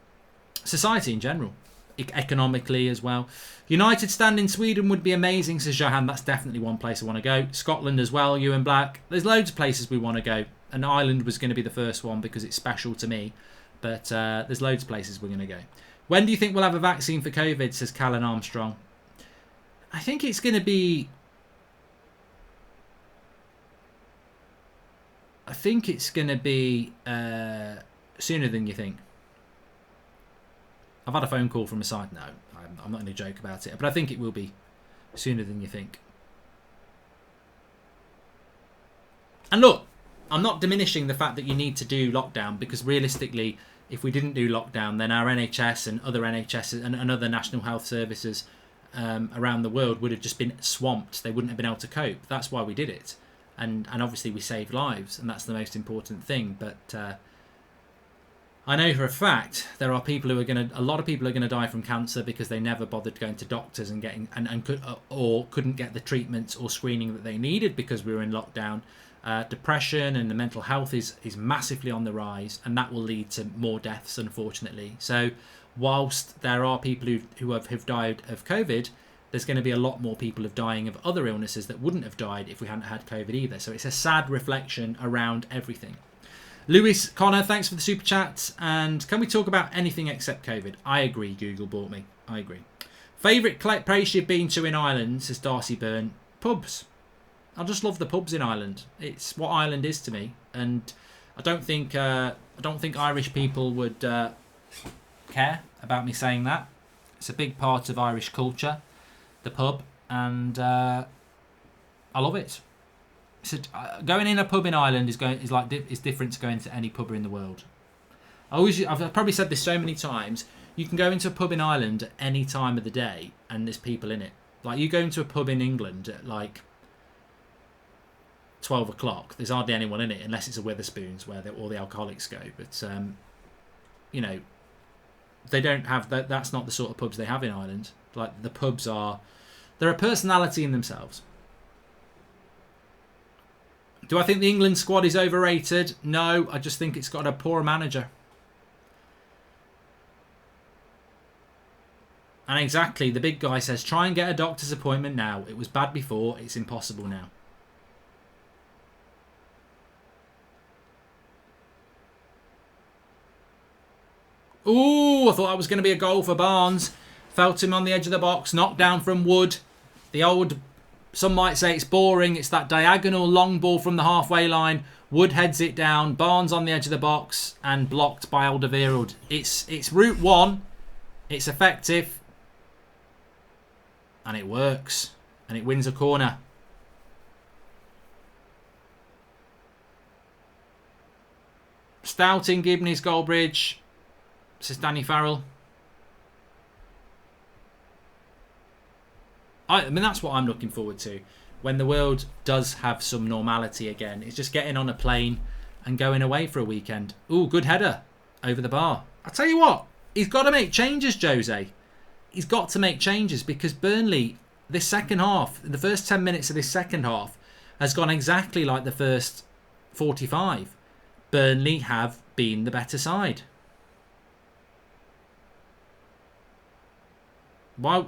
Society in general, economically as well. United Stand in Sweden would be amazing, says Johan. That's definitely one place I want to go. Scotland as well, Ewan Black. There's loads of places we want to go. And Ireland was going to be the first one because it's special to me. But there's loads of places we're going to go. When do you think we'll have a vaccine for COVID, says Callan Armstrong? I think it's going to be... sooner than you think. I've had a phone call from a side. No, I'm not going to joke about it. But I think it will be sooner than you think. And look, I'm not diminishing the fact that you need to do lockdown, because realistically, if we didn't do lockdown, then our NHS and other NHS and other national health services around the world would have just been swamped. They wouldn't have been able to cope. That's why we did it. And obviously we saved lives, and that's the most important thing. But I know for a fact there are people who are a lot of people are going to die from cancer because they never bothered going to doctors and getting or couldn't get the treatments or screening that they needed because we were in lockdown. Depression and the mental health is massively on the rise, and that will lead to more deaths, unfortunately. So whilst there are people who have died of COVID, there's going to be a lot more people dying of other illnesses that wouldn't have died if we hadn't had COVID either. So it's a sad reflection around everything. Lewis Connor, thanks for the super chat. And can we talk about anything except COVID? I agree, Google bought me. I agree. Favourite place you've been to in Ireland, says Darcy Byrne. Pubs. I just love the pubs in Ireland. It's what Ireland is to me, and I don't think Irish people would care about me saying that. It's a big part of Irish culture, the pub, and I love it. So going in a pub in Ireland is different to going to any pub in the world. I've probably said this so many times. You can go into a pub in Ireland at any time of the day, and there's people in it. Like you go into a pub in England at like 12 o'clock. There's hardly anyone in it unless it's a Wetherspoons where all the alcoholics go. But you know, they don't have that. That's not the sort of pubs they have in Ireland. Like the pubs they're a personality in themselves. Do I think the England squad is overrated? No, I just think it's got a poor manager. And exactly, the big guy says, try and get a doctor's appointment now. It was bad before, it's impossible now. Ooh, I thought that was going to be a goal for Barnes. Felt him on the edge of the box, knocked down from Wood. The old... Some might say it's boring. It's that diagonal long ball from the halfway line. Wood heads it down. Barnes on the edge of the box and blocked by Alderweireld. It's route one. It's effective. And it works. And it wins a corner. Stouting, Gibney's, Goldbridge. Says Danny Farrell. I mean, that's what I'm looking forward to. When the world does have some normality again. It's just getting on a plane and going away for a weekend. Ooh, good header. Over the bar. I'll tell you what. He's got to make changes, Jose. He's got to make changes because Burnley, this second half, the first 10 minutes of this second half, has gone exactly like the first 45. Burnley have been the better side. Why...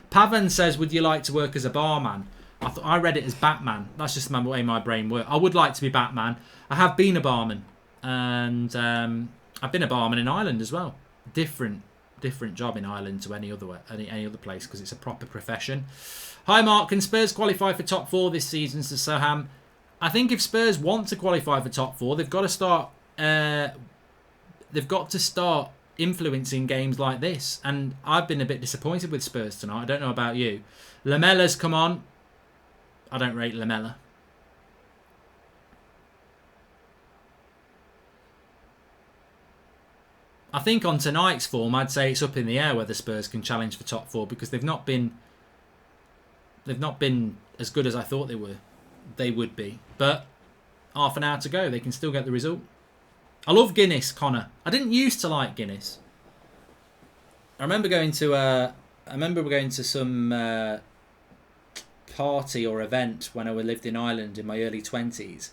Pavan says, would you like to work as a barman? I read it as Batman. That's just the way my brain works. I would like to be Batman. I have been a barman. And I've been a barman in Ireland as well. Different job in Ireland to any other place because it's a proper profession. Hi Mark, can Spurs qualify for top 4 this season? Says Soham. I think if Spurs want to qualify for top 4, they've got to start... they've got to start influencing games like this, and I've been a bit disappointed with Spurs tonight. I don't know about you. Lamella's come on. I don't rate Lamella. I think on tonight's form, I'd say it's up in the air whether Spurs can challenge for top 4 because they've not been as good as I thought they would be. But half an hour to go, they can still get the result. I love Guinness, Connor. I didn't used to like Guinness. I remember going to some party or event when I lived in Ireland in my early 20s,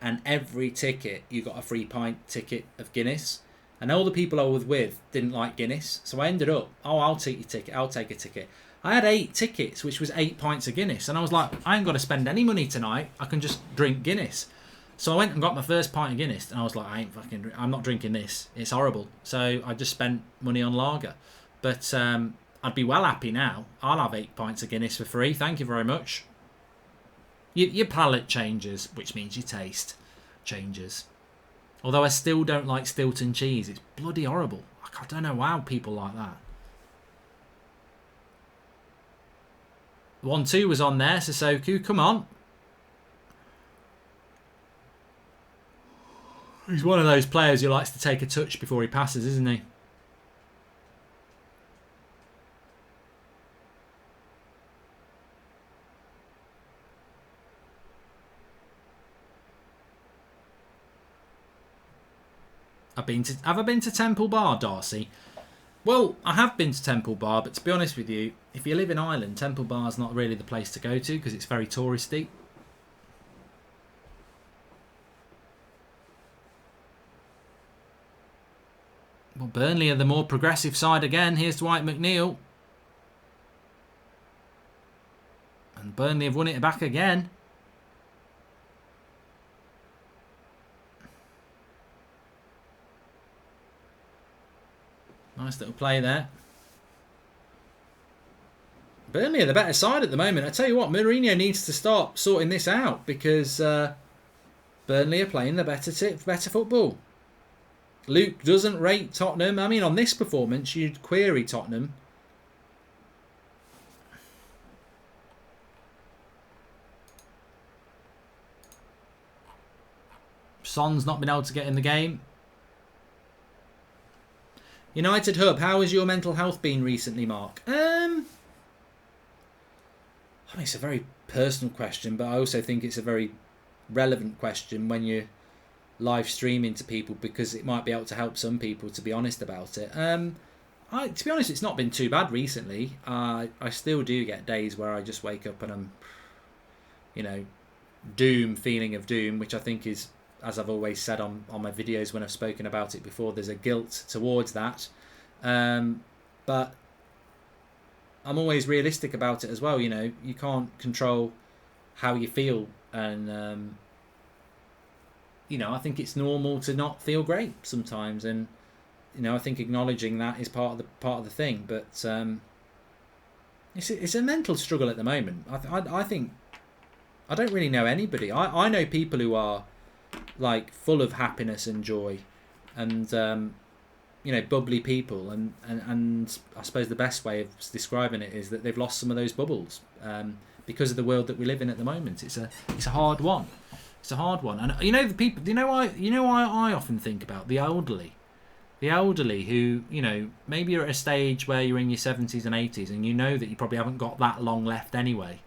and every ticket you got a free pint ticket of Guinness, and all the people I was with didn't like Guinness, so I ended up, I'll take your ticket, I'll take a ticket. I had 8 tickets, which was 8 pints of Guinness, and I was like, I ain't got to spend any money tonight. I can just drink Guinness. So I went and got my first pint of Guinness, and I was like, I'm not drinking this. It's horrible. So I just spent money on lager. But I'd be well happy now. I'll have 8 pints of Guinness for free. Thank you very much. Your palate changes, which means your taste changes. Although I still don't like Stilton cheese. It's bloody horrible. I don't know how people like that. 1-2 was on there, Sissoko. Come on. He's one of those players who likes to take a touch before he passes, isn't he? Have I been to Temple Bar, Darcy? Well, I have been to Temple Bar, but to be honest with you, if you live in Ireland, Temple Bar's not really the place to go to because it's very touristy. Well, Burnley are the more progressive side again. Here's Dwight McNeil. And Burnley have won it back again. Nice little play there. Burnley are the better side at the moment. I tell you what, Mourinho needs to start sorting this out because Burnley are playing the better football. Luke doesn't rate Tottenham. I mean, on this performance, you'd query Tottenham. Son's not been able to get in the game. United Hub, how has your mental health been recently, Mark? I mean, it's a very personal question, but I also think it's a very relevant question when you're live streaming to people, because it might be able to help some people to be honest about it. To be honest, it's not been too bad recently. I still do get days where I just wake up and I'm, feeling of doom, which I think is, as I've always said on my videos when I've spoken about it before, there's a guilt towards that. But I'm always realistic about it as well. You can't control how you feel, and I think it's normal to not feel great sometimes, and I think acknowledging that is part of the thing. But it's a mental struggle at the moment. I think I don't really know anybody. I know people who are like full of happiness and joy, and bubbly people, and I suppose the best way of describing it is that they've lost some of those bubbles because of the world that we live in at the moment. It's a hard one. It's a hard one. And the people. Why I often think about the elderly who maybe you're at a stage where you're in your 70s and 80s, and that you probably haven't got that long left anyway,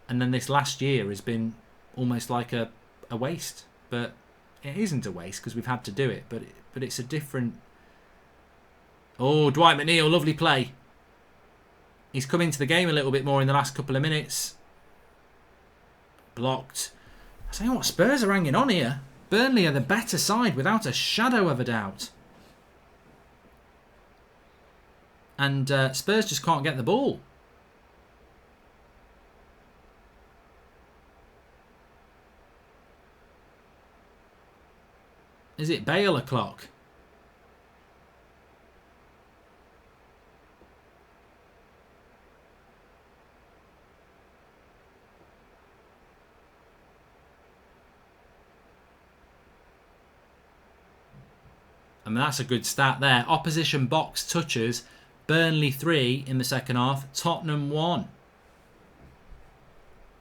and then this last year has been almost like a waste. But it isn't a waste because we've had to do it. But it's a different. Oh, Dwight McNeil, lovely play. He's come into the game a little bit more in the last couple of minutes. Blocked. I tell you what, Spurs are hanging on here. Burnley are the better side without a shadow of a doubt. And Spurs just can't get the ball. Is it Bale o'clock? I mean, that's a good stat there. Opposition box touches. Burnley 3 in the second half. Tottenham 1.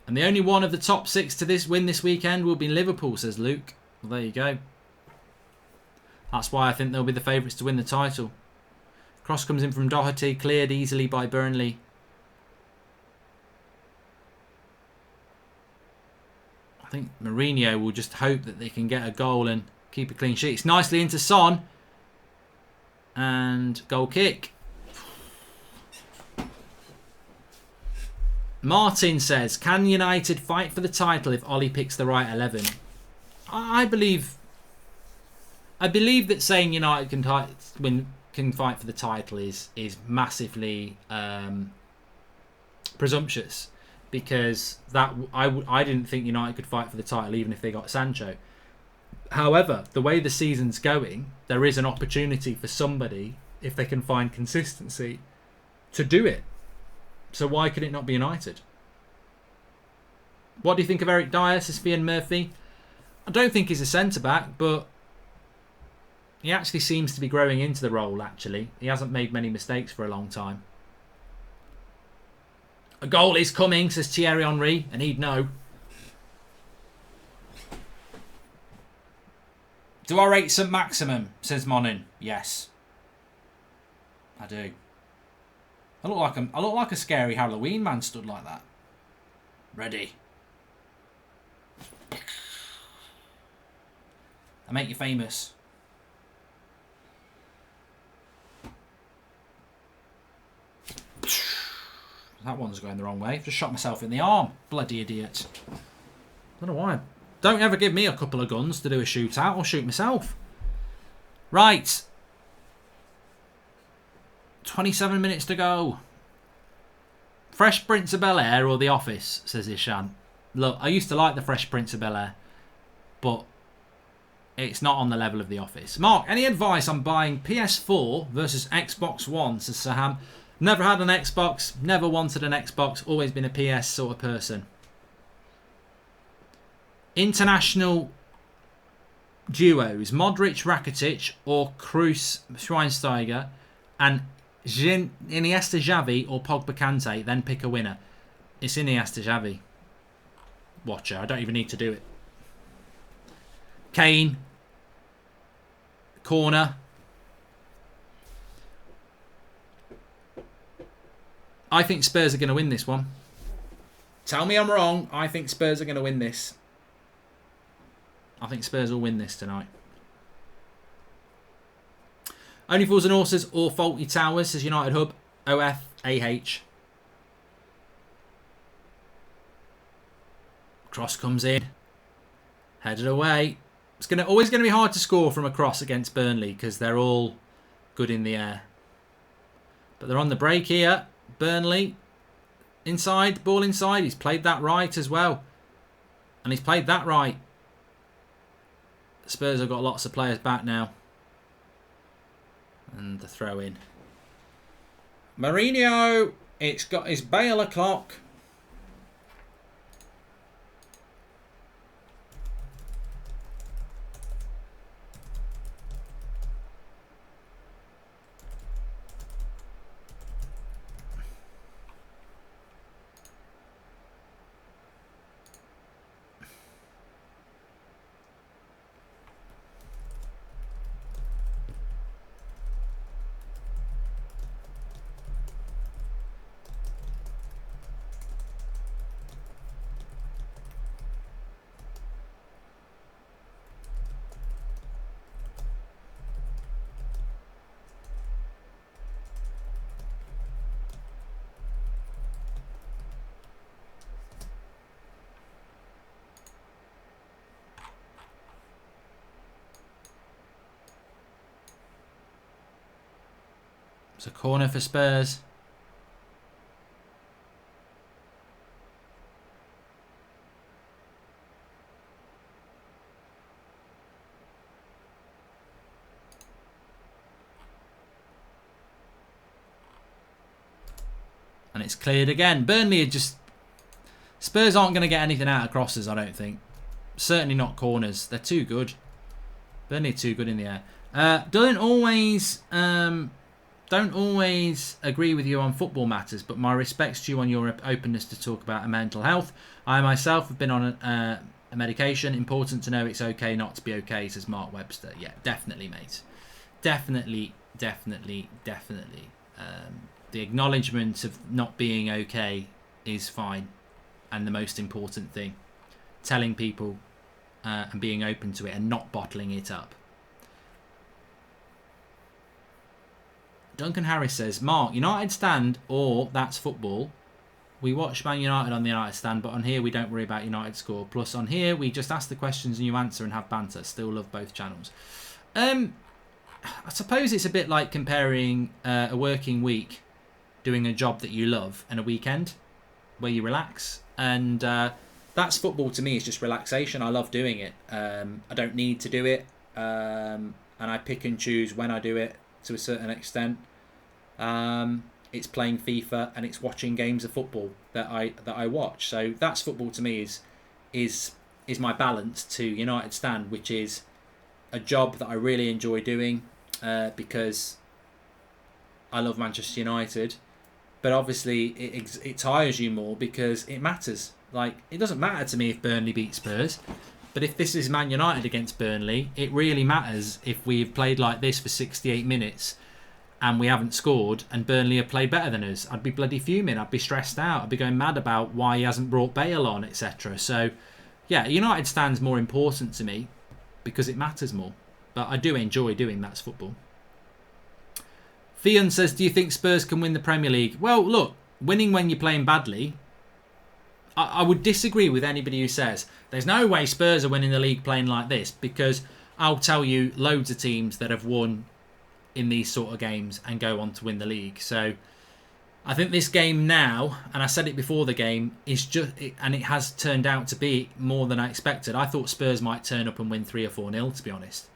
And the only one of the top 6 to win this weekend will be Liverpool, says Luke. Well, there you go. That's why I think they'll be the favourites to win the title. Cross comes in from Doherty, cleared easily by Burnley. I think Mourinho will just hope that they can get a goal and keep a clean sheet. It's nicely into Son. And goal kick. Martin says, can United fight for the title if Ollie picks the right 11? I believe that saying United can fight for the title is massively presumptuous, because I didn't think United could fight for the title even if they got Sancho. However, the way the season's going, there is an opportunity for somebody, if they can find consistency, to do it. So why could it not be United? What do you think of Eric Dyer, says Fian Murphy? I don't think he's a centre-back, but he actually seems to be growing into the role, actually. He hasn't made many mistakes for a long time. A goal is coming, says Thierry Henry, and he'd know. Do I rate St Maximum, says Monin? Yes. I do. I look like a scary Halloween man stood like that. Ready. I make you famous. That one's going the wrong way. I've just shot myself in the arm. Bloody idiot. I don't know why. Don't ever give me a couple of guns to do a shootout. I'll shoot myself. Right. 27 minutes to go. Fresh Prince of Bel-Air or The Office, says Ishan. Look, I used to like the Fresh Prince of Bel-Air, but it's not on the level of The Office. Mark, any advice on buying PS4 versus Xbox One, says Saham. Never had an Xbox, never wanted an Xbox, always been a PS sort of person. International duos, Modric, Rakitic or Kroos, Schweinsteiger, and Iniesta, Xavi or Pogba, Kante, then pick a winner. It's Iniesta, Xavi. Watcher, I don't even need to do it. Kane. Corner. I think Spurs are going to win this one. Tell me I'm wrong. I think Spurs are going to win this. I think Spurs will win this tonight. Only Fools and Horses or Faulty Towers, says United Hub. OFAH. Cross comes in. Headed away. It's always going to be hard to score from a cross against Burnley because they're all good in the air. But they're on the break here. Burnley. Inside. Ball inside. He's played that right as well. And he's played that right. Spurs have got lots of players back now. And the throw in. Mourinho. It's got his Bale o'clock. It's a corner for Spurs. And it's cleared again. Burnley are just... Spurs aren't going to get anything out of crosses, I don't think. Certainly not corners. They're too good. Burnley are too good in the air. Don't always agree with you on football matters, but my respects to you on your openness to talk about mental health. I myself have been on a medication. Important to know it's okay not to be okay, says Mark Webster. Yeah, definitely, mate. Definitely. The acknowledgement of not being okay is fine, and the most important thing. Telling people and being open to it and not bottling it up. Duncan Harris says, Mark, United stand or that's football. We watch Man United on the United stand, but on here we don't worry about United score. Plus on here we just ask the questions and you answer and have banter. Still love both channels. I suppose it's a bit like comparing a working week doing a job that you love and a weekend where you relax. And that's football to me. It's just relaxation. I love doing it. I don't need to do it. And I pick and choose when I do it to a certain extent. It's playing FIFA and it's watching games of football that I watch. So that's football to me is my balance to United stand, which is a job that I really enjoy doing because I love Manchester United. But obviously it tires you more because it matters. Like, it doesn't matter to me if Burnley beat Spurs. But if this is Man United against Burnley, it really matters if we've played like this for 68 minutes and we haven't scored and Burnley have played better than us. I'd be bloody fuming. I'd be stressed out. I'd be going mad about why he hasn't brought Bale on, etc. So, yeah, United stands more important to me because it matters more. But I do enjoy doing that's football. Theon says, do you think Spurs can win the Premier League? Well, look, winning when you're playing badly... I would disagree with anybody who says there's no way Spurs are winning the league playing like this, because I'll tell you loads of teams that have won in these sort of games and go on to win the league. So I think this game now, and I said it before the game, is just, and it has turned out to be more than I expected. I thought Spurs might turn up and win 3 or 4-0, to be honest.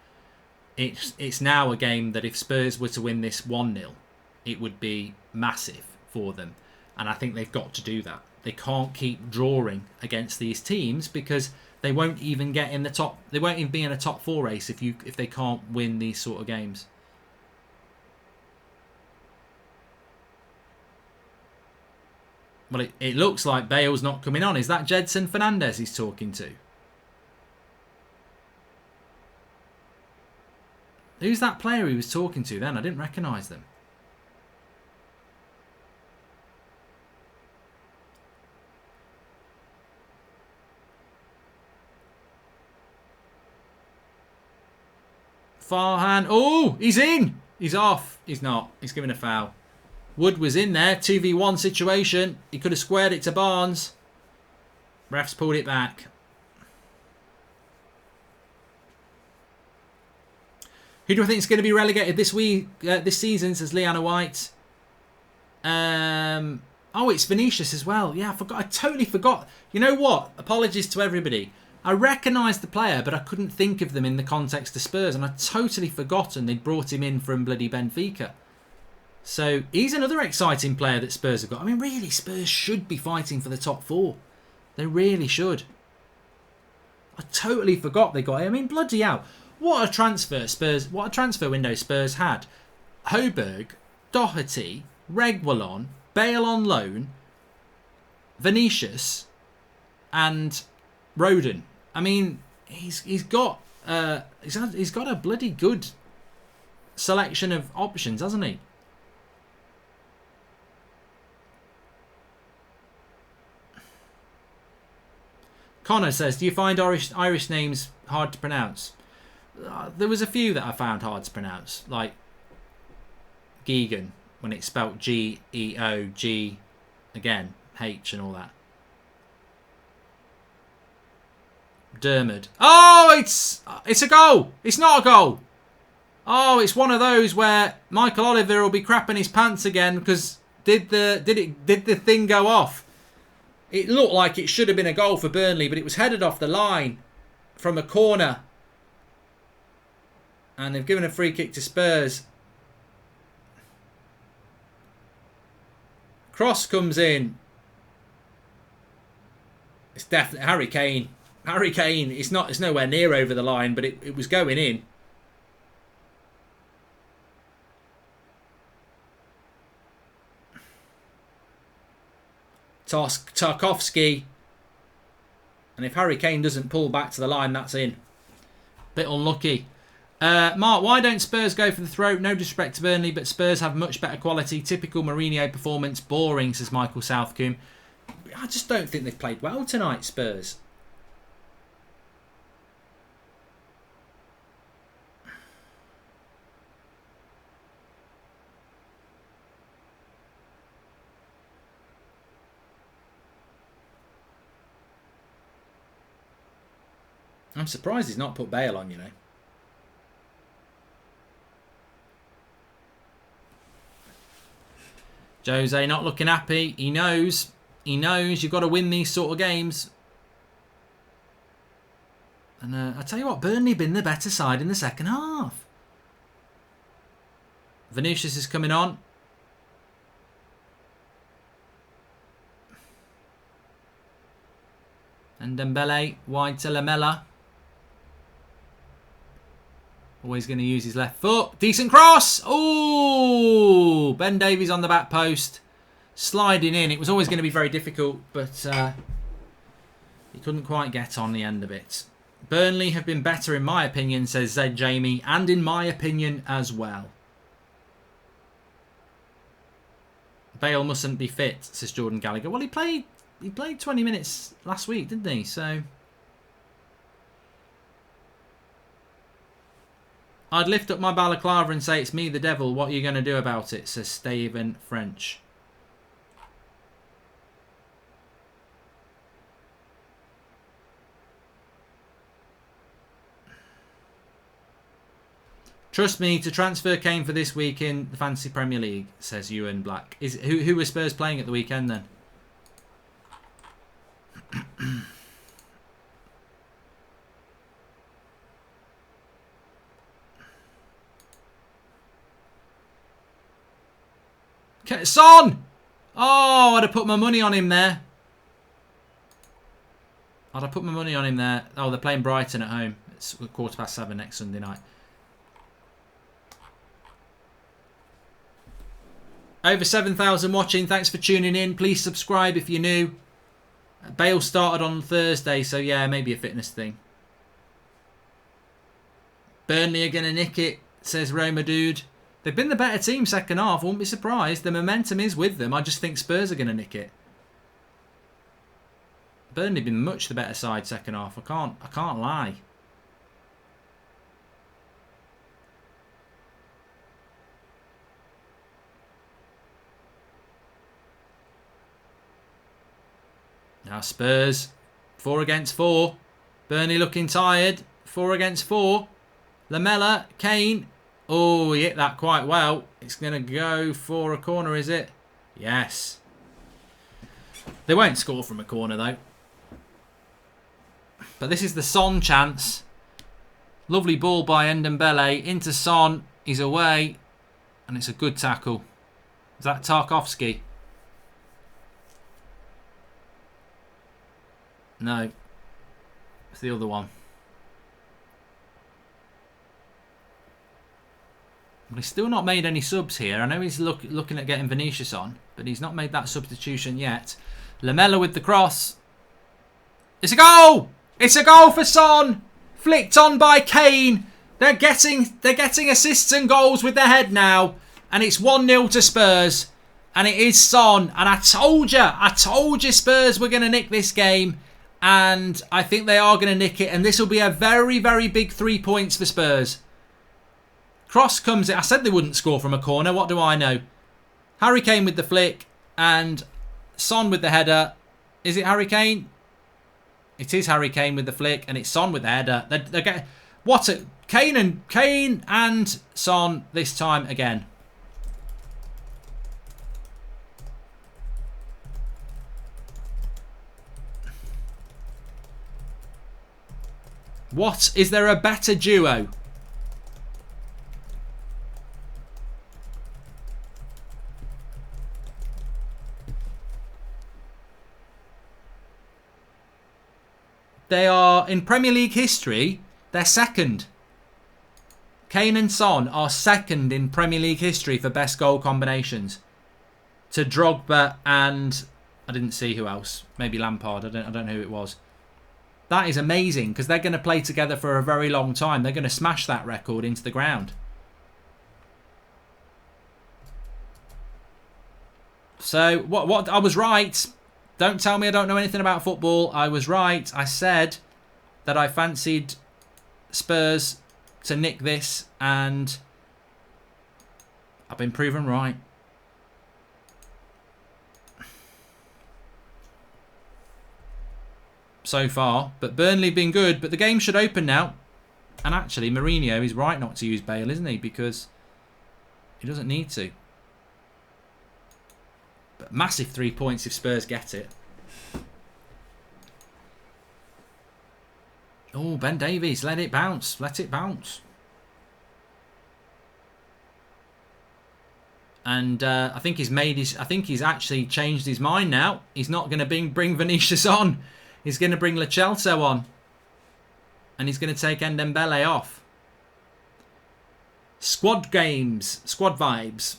It's now a game that if Spurs were to win this 1-0, it would be massive for them. And I think they've got to do that. They can't keep drawing against these teams because they won't even get in the top. They won't even be in a top 4 race if they can't win these sort of games. Well, it looks like Bale's not coming on. Is that Jedson Fernandez he's talking to? Who's that player he was talking to then? I didn't recognise them. Farhan. Oh, he's in. He's off. He's not. He's given a foul. Wood was in there. 2v1 situation. He could have squared it to Barnes. Refs pulled it back. Who do I think is going to be relegated this season, says Leanna White. Oh, it's Vinicius as well. Yeah, I forgot. I totally forgot. You know what? Apologies to everybody. I recognised the player, but I couldn't think of them in the context of Spurs, and I'd totally forgotten they'd brought him in from bloody Benfica. So he's another exciting player that Spurs have got. I mean, really, Spurs should be fighting for the top 4. They really should. I totally forgot they got him. I mean, bloody hell. What a transfer window Spurs had. Højbjerg, Doherty, Reguilon, Bale on loan, Vinicius, and Rodon. I mean, he's got a bloody good selection of options, hasn't he? Connor says, do you find Irish names hard to pronounce? There was a few that I found hard to pronounce, like Geoghegan, when it's spelt G-E-O-G, again, H and all that. Dermot. Oh, it's a goal. It's not a goal. Oh, it's one of those where Michael Oliver will be crapping his pants again because did the thing go off? It looked like it should have been a goal for Burnley, but it was headed off the line from a corner. And they've given a free kick to Spurs. Cross comes in. It's definitely Harry Kane. Harry Kane, it's nowhere near over the line, but it was going in. Tarkowski. And if Harry Kane doesn't pull back to the line, that's in. Bit unlucky. Mark, why don't Spurs go for the throat? No disrespect to Burnley, but Spurs have much better quality. Typical Mourinho performance. Boring, says Michael Southcombe. I just don't think they've played well tonight, Spurs. I'm surprised he's not put Bale on, you know. Jose not looking happy. He knows. He knows you've got to win these sort of games. And I tell you what, Burnley been the better side in the second half. Vinicius is coming on. And Dembele wide to Lamela. Always going to use his left foot. Decent cross. Oh, Ben Davies on the back post. Sliding in. It was always going to be very difficult, but he couldn't quite get on the end of it. Burnley have been better in my opinion, says Zed Jamie, and in my opinion as well. Bale mustn't be fit, says Jordan Gallagher. Well, he played 20 minutes last week, didn't he? So I'd lift up my balaclava and say it's me the devil. What are you going to do about it? Says Stephen French. Trust me, to transfer Kane for this week in the Fantasy Premier League, says Ewan Black. Who was Spurs playing at the weekend then? Son! Oh, I'd have put my money on him there. I'd have put my money on him there. Oh, they're playing Brighton at home. It's 7:15 next Sunday night. Over 7,000 watching. Thanks for tuning in. Please subscribe if you're new. Bale started on Thursday, so yeah, maybe a fitness thing. Burnley are going to nick it, says Roma Dude. They've been the better team second half. Won't be surprised. The momentum is with them. I just think Spurs are going to nick it. Burnley been much the better side second half. I can't lie. Now Spurs, 4 against 4. Burnley looking tired. 4 against 4. Lamela, Kane. Oh, he hit that quite well. It's going to go for a corner, is it? Yes. They won't score from a corner, though. But this is the Son chance. Lovely ball by Ndombele into Son. He's away. And it's a good tackle. Is that Tarkovsky? No. It's the other one. But he's still not made any subs here. I know he's looking at getting Vinicius on, but he's not made that substitution yet. Lamela with the cross. It's a goal! It's a goal for Son! Flicked on by Kane. They're getting assists and goals with their head now. And it's 1-0 to Spurs. And it is Son. And I told you Spurs were going to nick this game. And I think they are going to nick it. And this will be a very, very big 3 points for Spurs. Cross comes in. I said they wouldn't score from a corner. What do I know? Harry Kane with the flick. And Son with the header. Is it Harry Kane? It is Harry Kane with the flick. And it's Son with the header. They're getting... What a... Kane and Son this time again. What? Is there a better duo? They are, in Premier League history, they're second. Kane and Son are second in Premier League history for best goal combinations. To Drogba and... I didn't see who else. Maybe Lampard. I don't know who it was. That is amazing because they're going to play together for a very long time. They're going to smash that record into the ground. So, what I was right. Don't tell me I don't know anything about football. I was right. I said that I fancied Spurs to nick this, and I've been proven right. So far, but Burnley been good, but the game should open now. And actually, Mourinho is right not to use Bale, isn't he? Because he doesn't need to. But massive 3 points if Spurs get it. Oh, Ben Davies, let it bounce. Let it bounce. And I think he's actually changed his mind now. He's not going to bring Vinicius on. He's going to bring Lo Celso on. And he's going to take Ndombele off. Squad games. Squad vibes.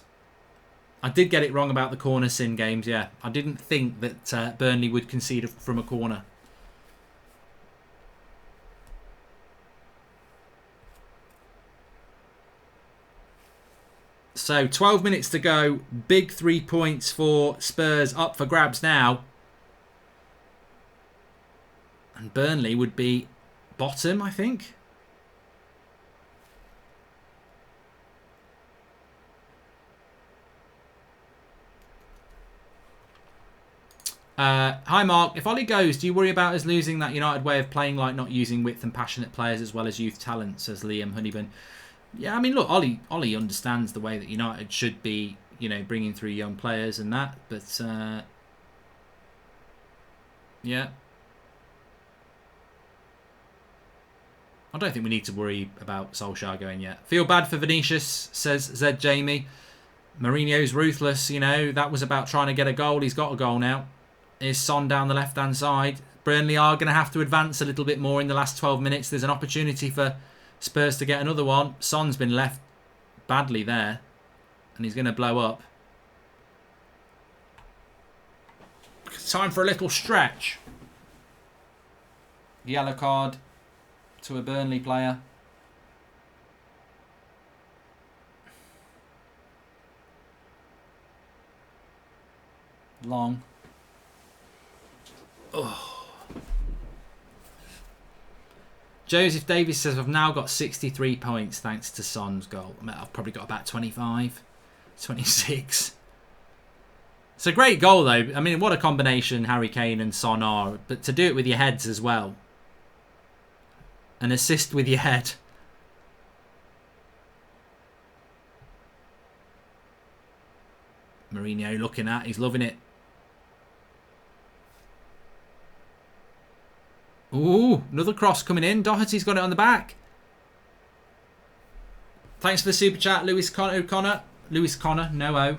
I did get it wrong about the corner sin games, yeah. I didn't think that Burnley would concede from a corner. So, 12 minutes to go. Big 3 points for Spurs up for grabs now. And Burnley would be bottom, I think. Hi Mark, if Ollie goes, do you worry about us losing that United way of playing, like not using width and passionate players as well as youth talent, says Liam Honeyburn. Yeah, I mean, look, Ollie understands the way that United should be, bringing through young players and that, but yeah. I don't think we need to worry about Solskjaer going yet. Feel bad for Vinicius, says Zed Jamie. Mourinho's ruthless, that was about trying to get a goal. He's got a goal now. Is Son down the left-hand side. Burnley are going to have to advance a little bit more in the last 12 minutes. There's an opportunity for Spurs to get another one. Son's been left badly there. And he's going to blow up. Time for a little stretch. Yellow card to a Burnley player. Long. Oh. Joseph Davies says, I've now got 63 points thanks to Son's goal. I mean, I've probably got about 25, 26. It's a great goal, though. I mean, what a combination Harry Kane and Son are. But to do it with your heads as well. An assist with your head. Mourinho looking at. He's loving it. Ooh, another cross coming in. Doherty's got it on the back. Thanks for the super chat, Lewis O'Connor. Lewis Connor, no O.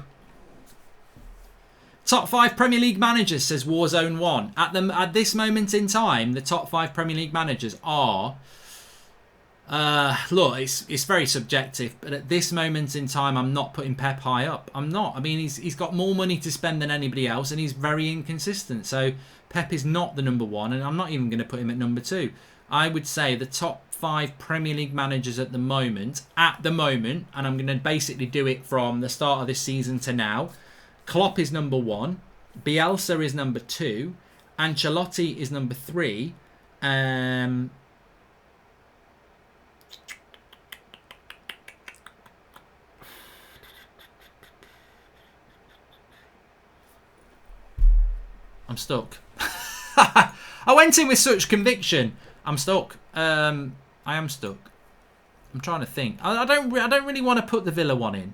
Top 5 Premier League managers, says Warzone 1. At this moment in time, the top 5 Premier League managers are... look, it's very subjective, but at this moment in time, I'm not putting Pep high up. I'm not. I mean, he's got more money to spend than anybody else, and he's very inconsistent. So Pep is not the number 1, and I'm not even going to put him at number 2. I would say the top 5 Premier League managers at the moment, and I'm going to basically do it from the start of this season to now. Klopp is number 1, Bielsa is number 2, Ancelotti is number 3. I'm stuck. I went in with such conviction. I'm stuck. I am stuck. I'm trying to think. I don't really want to put the Villa one in.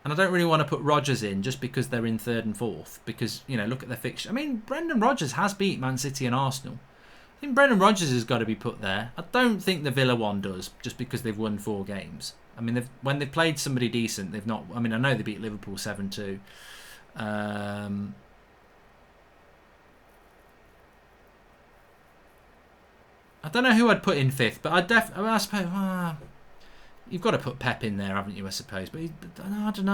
And I don't really want to put Rodgers in just because they're in 3rd and 4th. Because, you know, look at the fixture. I mean, Brendan Rodgers has beat Man City and Arsenal. I think Brendan Rodgers has got to be put there. I don't think the Villa one does, just because they've won 4 games. I mean, when they've played somebody decent, they've not... I mean, I know they beat Liverpool 7-2. I don't know who I'd put in 5th, but I suppose... you've got to put Pep in there, haven't you, I suppose? But I don't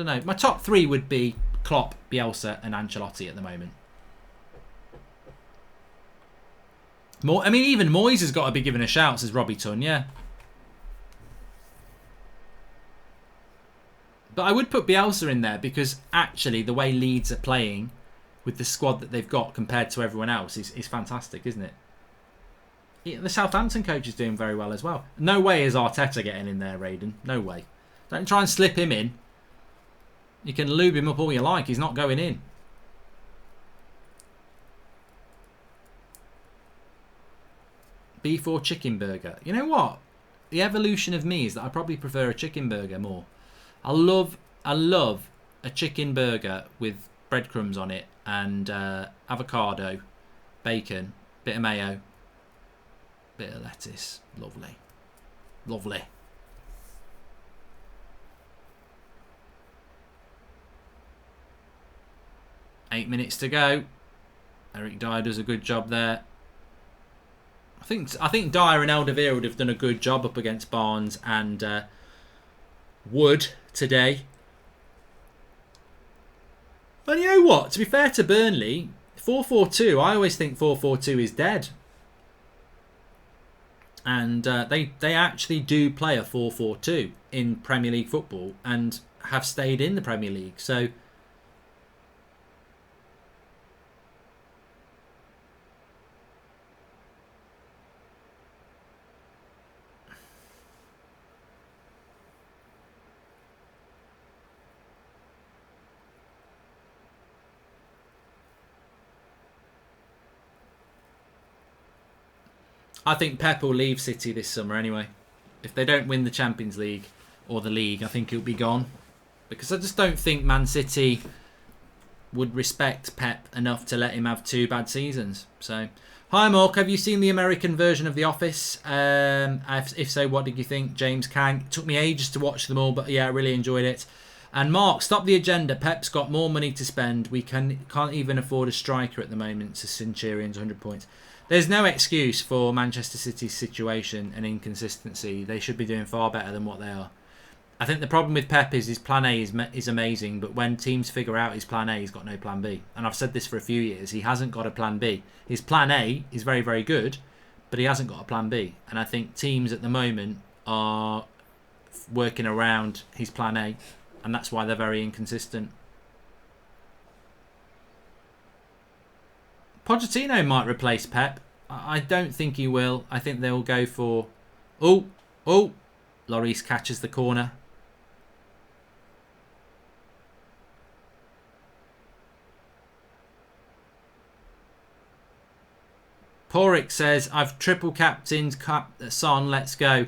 know. My top 3 would be Klopp, Bielsa and Ancelotti at the moment. I mean, even Moyes has got to be given a shout, says Robbie Tunn, yeah. But I would put Bielsa in there because actually the way Leeds are playing with the squad that they've got compared to everyone else is fantastic, isn't it? Yeah, the Southampton coach is doing very well as well. No way is Arteta getting in there, Raiden. No way. Don't try and slip him in. You can lube him up all you like. He's not going in. Beef or chicken burger? You know what? The evolution of me is that I probably prefer a chicken burger more. I love a chicken burger with breadcrumbs on it and avocado, bacon, bit of mayo, bit of lettuce. Lovely. Lovely. Eight minutes to go. Eric Dyer does a good job there. I think Dyer and Alderweireld would have done a good job up against Barnes and Wood today. And you know what? To be fair to Burnley, 4-4-2, I always think 4-4-2 is dead. And they actually do play a 4-4-2 in Premier League football and have stayed in the Premier League. So I think Pep will leave City this summer anyway. If they don't win the Champions League or the league, I think he'll be gone. Because I just don't think Man City would respect Pep enough to let him have 2 bad seasons. So, hi Mark, have you seen the American version of The Office? If so, what did you think? James Kang. It took me ages to watch them all, but yeah, I really enjoyed it. And Mark, stop the agenda. Pep's got more money to spend. We can't even afford a striker at the moment. So Centurion's 100 points. There's no excuse for Manchester City's situation and inconsistency. They should be doing far better than what they are. I think the problem with Pep is his plan A is amazing, but when teams figure out his plan A, he's got no plan B. And I've said this for a few years. He hasn't got a plan B. His plan A is very, very good, but he hasn't got a plan B. And I think teams at the moment are working around his plan A, and that's why they're very inconsistent. Pochettino might replace Pep. I don't think he will. I think they'll go for... Oh! Lloris catches the corner. Porik says, I've triple captained Son, let's go.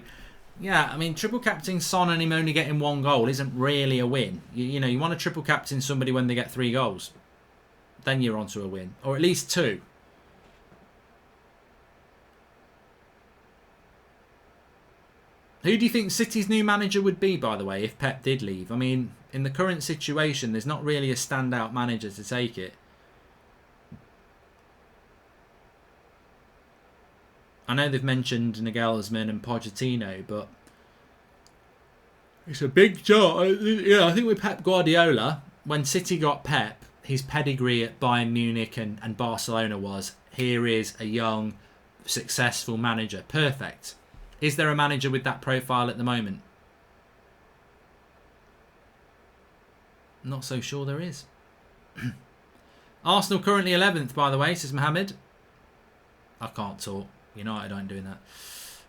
Yeah, I mean, triple captain Son and him only getting 1 goal isn't really a win. You know, you want to triple captain somebody when they get 3 goals. Then you're onto a win. Or at least 2. Who do you think City's new manager would be, by the way, if Pep did leave? I mean, in the current situation, there's not really a standout manager to take it. I know they've mentioned Nagelsmann and Pochettino, but it's a big job. I think with Pep Guardiola, when City got Pep, his pedigree at Bayern Munich and Barcelona was, here is a young, successful manager. Perfect. Is there a manager with that profile at the moment? Not so sure there is. Arsenal currently 11th, by the way, says Mohammed. I can't talk. United aren't doing that.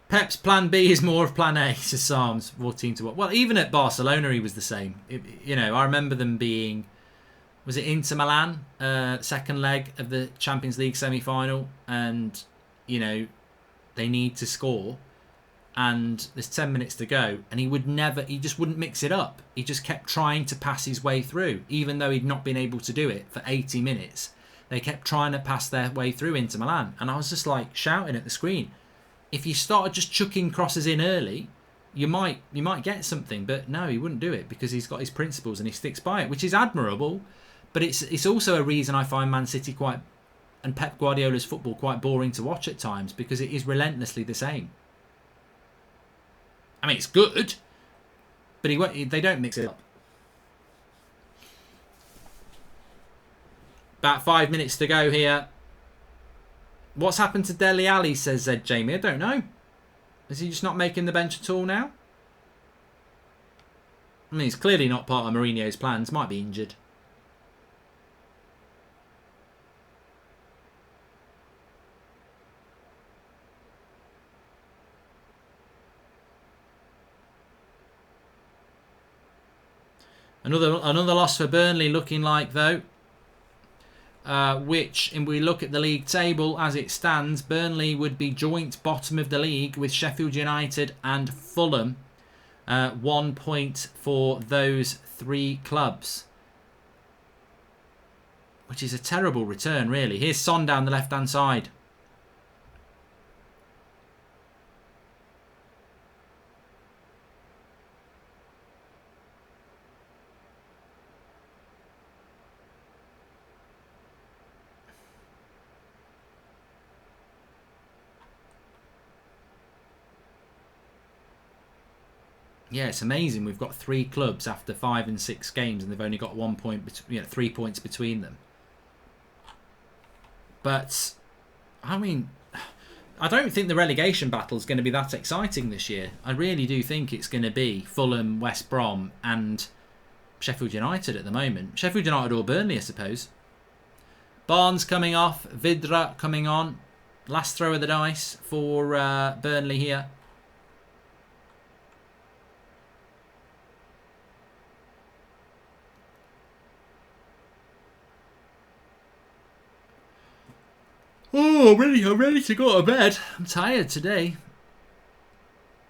Pep's plan B is more of plan A, says Psalms. 14 to 1. Well, even at Barcelona, he was the same. I remember them being... Was it Inter Milan? Second leg of the Champions League semi-final. And, they need to score. And there's 10 minutes to go. And he just wouldn't mix it up. He just kept trying to pass his way through. Even though he'd not been able to do it for 80 minutes. They kept trying to pass their way through Inter Milan. And I was just like shouting at the screen. If you started just chucking crosses in early, you might get something. But no, he wouldn't do it because he's got his principles and he sticks by it, which is admirable. But it's also a reason I find Man City and Pep Guardiola's football quite boring to watch at times because it is relentlessly the same. I mean, it's good, but they don't mix it up. About 5 minutes to go here. What's happened to Dele Alli, says Zed Jamie. I don't know. Is he just not making the bench at all now? I mean, he's clearly not part of Mourinho's plans. Might be injured. Another loss for Burnley looking like, though. Which, if we look at the league table as it stands, Burnley would be joint bottom of the league with Sheffield United and Fulham. 1 point for those 3 clubs. Which is a terrible return, really. Here's Son down the left-hand side. Yeah, it's amazing. We've got 3 clubs after 5 and 6 games, and they've only got 1 point, 3 points between them. But I mean, I don't think the relegation battle is going to be that exciting this year. I really do think it's going to be Fulham, West Brom, and Sheffield United at the moment. Sheffield United or Burnley, I suppose. Barnes coming off, Vidra coming on. Last throw of the dice for Burnley here. Oh, I'm ready to go to bed. I'm tired today.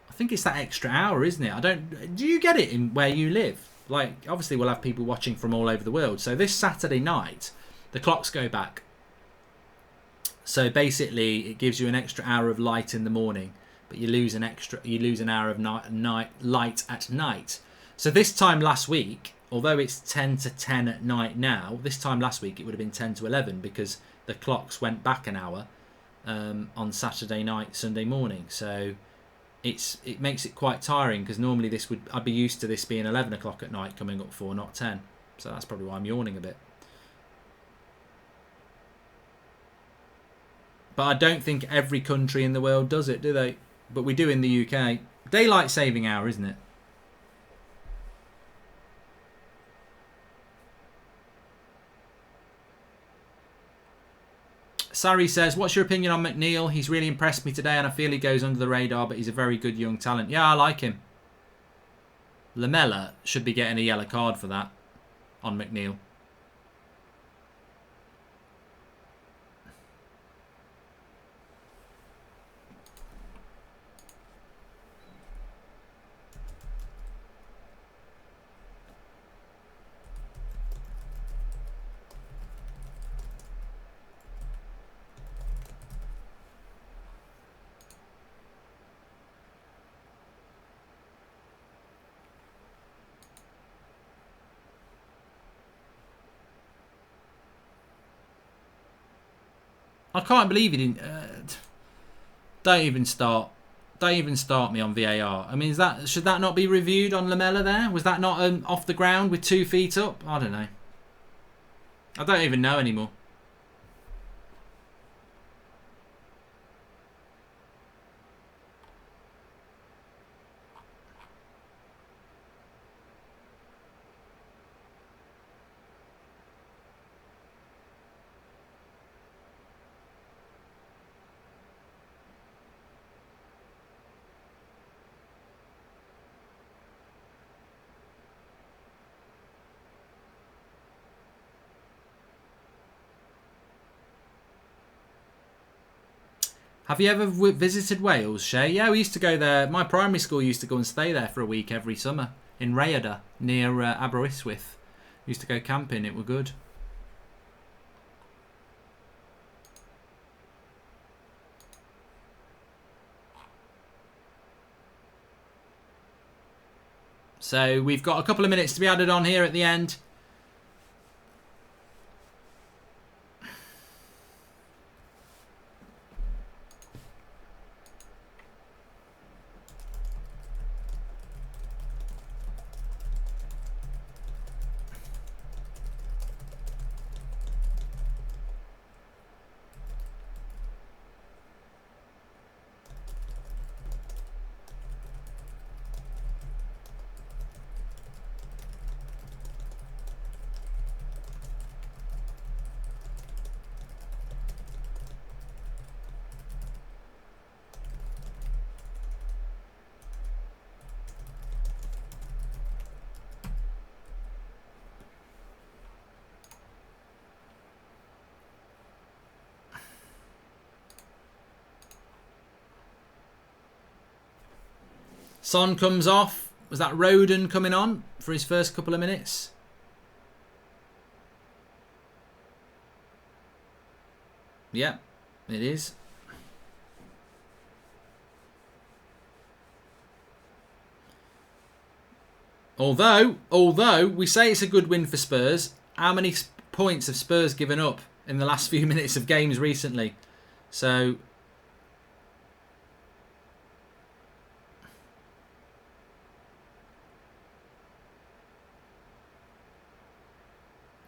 I think it's that extra hour, isn't it? Do you get it in where you live? Like, obviously we'll have people watching from all over the world. So this Saturday night, the clocks go back. So basically, it gives you an extra hour of light in the morning, but you lose an hour of light at night. So this time last week, although it's 10 to 10 at night now, this time last week it would have been 10 to 11 because the clocks went back an hour on Saturday night, Sunday morning. So it makes it quite tiring because normally I'd be used to this being 11 o'clock at night coming up for, not 10. So that's probably why I'm yawning a bit. But I don't think every country in the world does it, do they? But we do in the UK. Daylight saving hour, isn't it? Sari says, what's your opinion on McNeil? He's really impressed me today and I feel he goes under the radar, but he's a very good young talent. Yeah, I like him. Lamella should be getting a yellow card for that on McNeil. I can't believe he didn't. Don't even start. Don't even start me on VAR. I mean, should that not be reviewed on Lamella there? Was that not off the ground with 2 feet up? I don't know. I don't even know anymore. Have you ever visited Wales, Shay? Yeah, we used to go there. My primary school used to go and stay there for a week every summer in Rhayader, near Aberystwyth. We used to go camping. It were good. So we've got a couple of minutes to be added on here at the end. Son comes off. Was that Roden coming on for his first couple of minutes? Yeah, it is. Although we say it's a good win for Spurs, how many points have Spurs given up in the last few minutes of games recently? So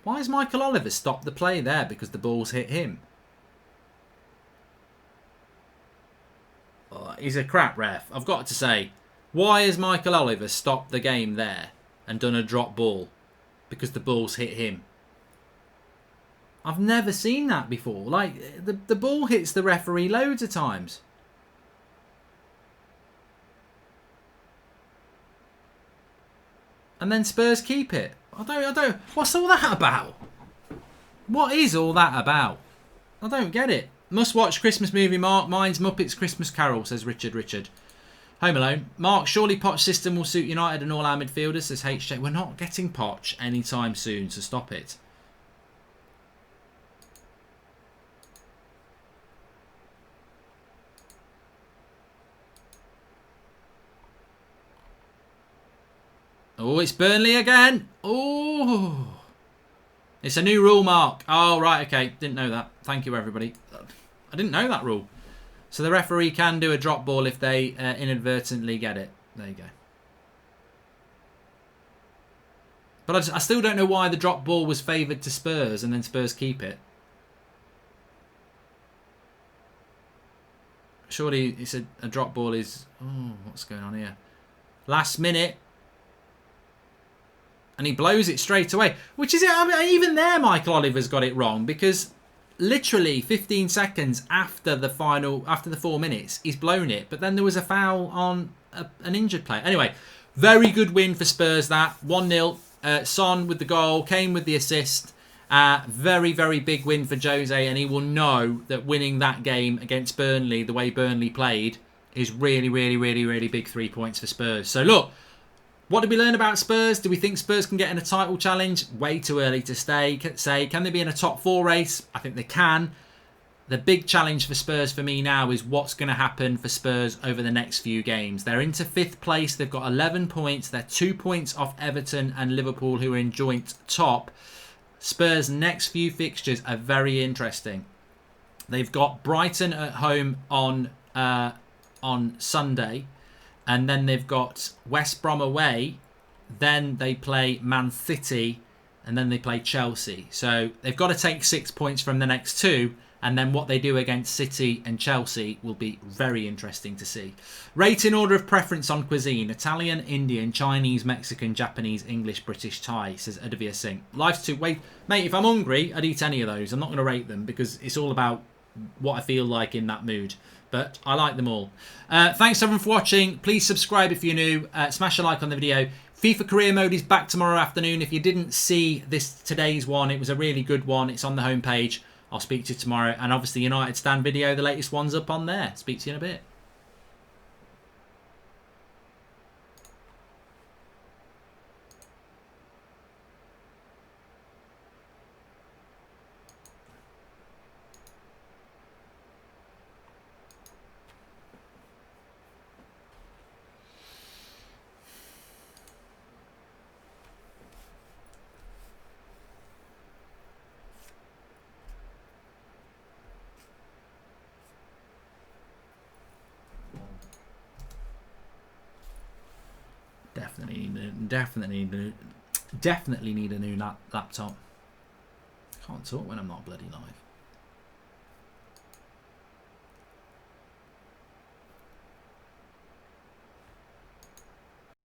why has Michael Oliver stopped the play there because the ball's hit him? Oh, he's a crap ref. I've got to say, why has Michael Oliver stopped the game there and done a drop ball because the ball's hit him? I've never seen that before. Like, the ball hits the referee loads of times. And then Spurs keep it. I don't. What's all that about? What is all that about? I don't get it. Must watch Christmas movie, Mark. Mine's Muppets Christmas Carol, says Richard. Home Alone. Mark, surely Poch's system will suit United and all our midfielders, says HJ. We're not getting Poch anytime soon, so stop it. Oh, it's Burnley again. Oh. It's a new rule, Mark. Oh, right, okay. Didn't know that. Thank you, everybody. I didn't know that rule. So the referee can do a drop ball if they inadvertently get it. There you go. But I still don't know why the drop ball was favoured to Spurs and then Spurs keep it. Surely it's a drop ball is... Oh, what's going on here? Last minute. And he blows it straight away. Which is it? I mean, even there, Michael Oliver's got it wrong because literally 15 seconds after the 4 minutes, he's blown it. But then there was a foul on an injured player. Anyway, very good win for Spurs. That 1-0. Son with the goal, Kane with the assist. Very, very big win for Jose, and he will know that winning that game against Burnley, the way Burnley played, is really, really, really, really big 3 points for Spurs. So look, what did we learn about Spurs? Do we think Spurs can get in a title challenge? Way too early to say. Can they be in a top 4 race? I think they can. The big challenge for Spurs for me now is what's going to happen for Spurs over the next few games. They're into 5th place. They've got 11 points. They're 2 points off Everton and Liverpool, who are in joint top. Spurs' next few fixtures are very interesting. They've got Brighton at home on Sunday, and then they've got West Brom away. Then they play Man City, and then they play Chelsea. So they've got to take 6 points from the next 2, and then what they do against City and Chelsea will be very interesting to see. Rate in order of preference on cuisine: Italian, Indian, Chinese, Mexican, Japanese, English, British, Thai, says Adavia Singh. Life's too... Wait, mate, if I'm hungry, I'd eat any of those. I'm not going to rate them because it's all about what I feel like in that mood. But I like them all. Thanks everyone for watching. Please subscribe if you're new. Smash a like on the video. FIFA Career Mode is back tomorrow afternoon. If you didn't see today's one, it was a really good one. It's on the homepage. I'll speak to you tomorrow. And obviously United Stand video, the latest one's up on there. Speak to you in a bit. Definitely need a new laptop. Can't talk when I'm not bloody live.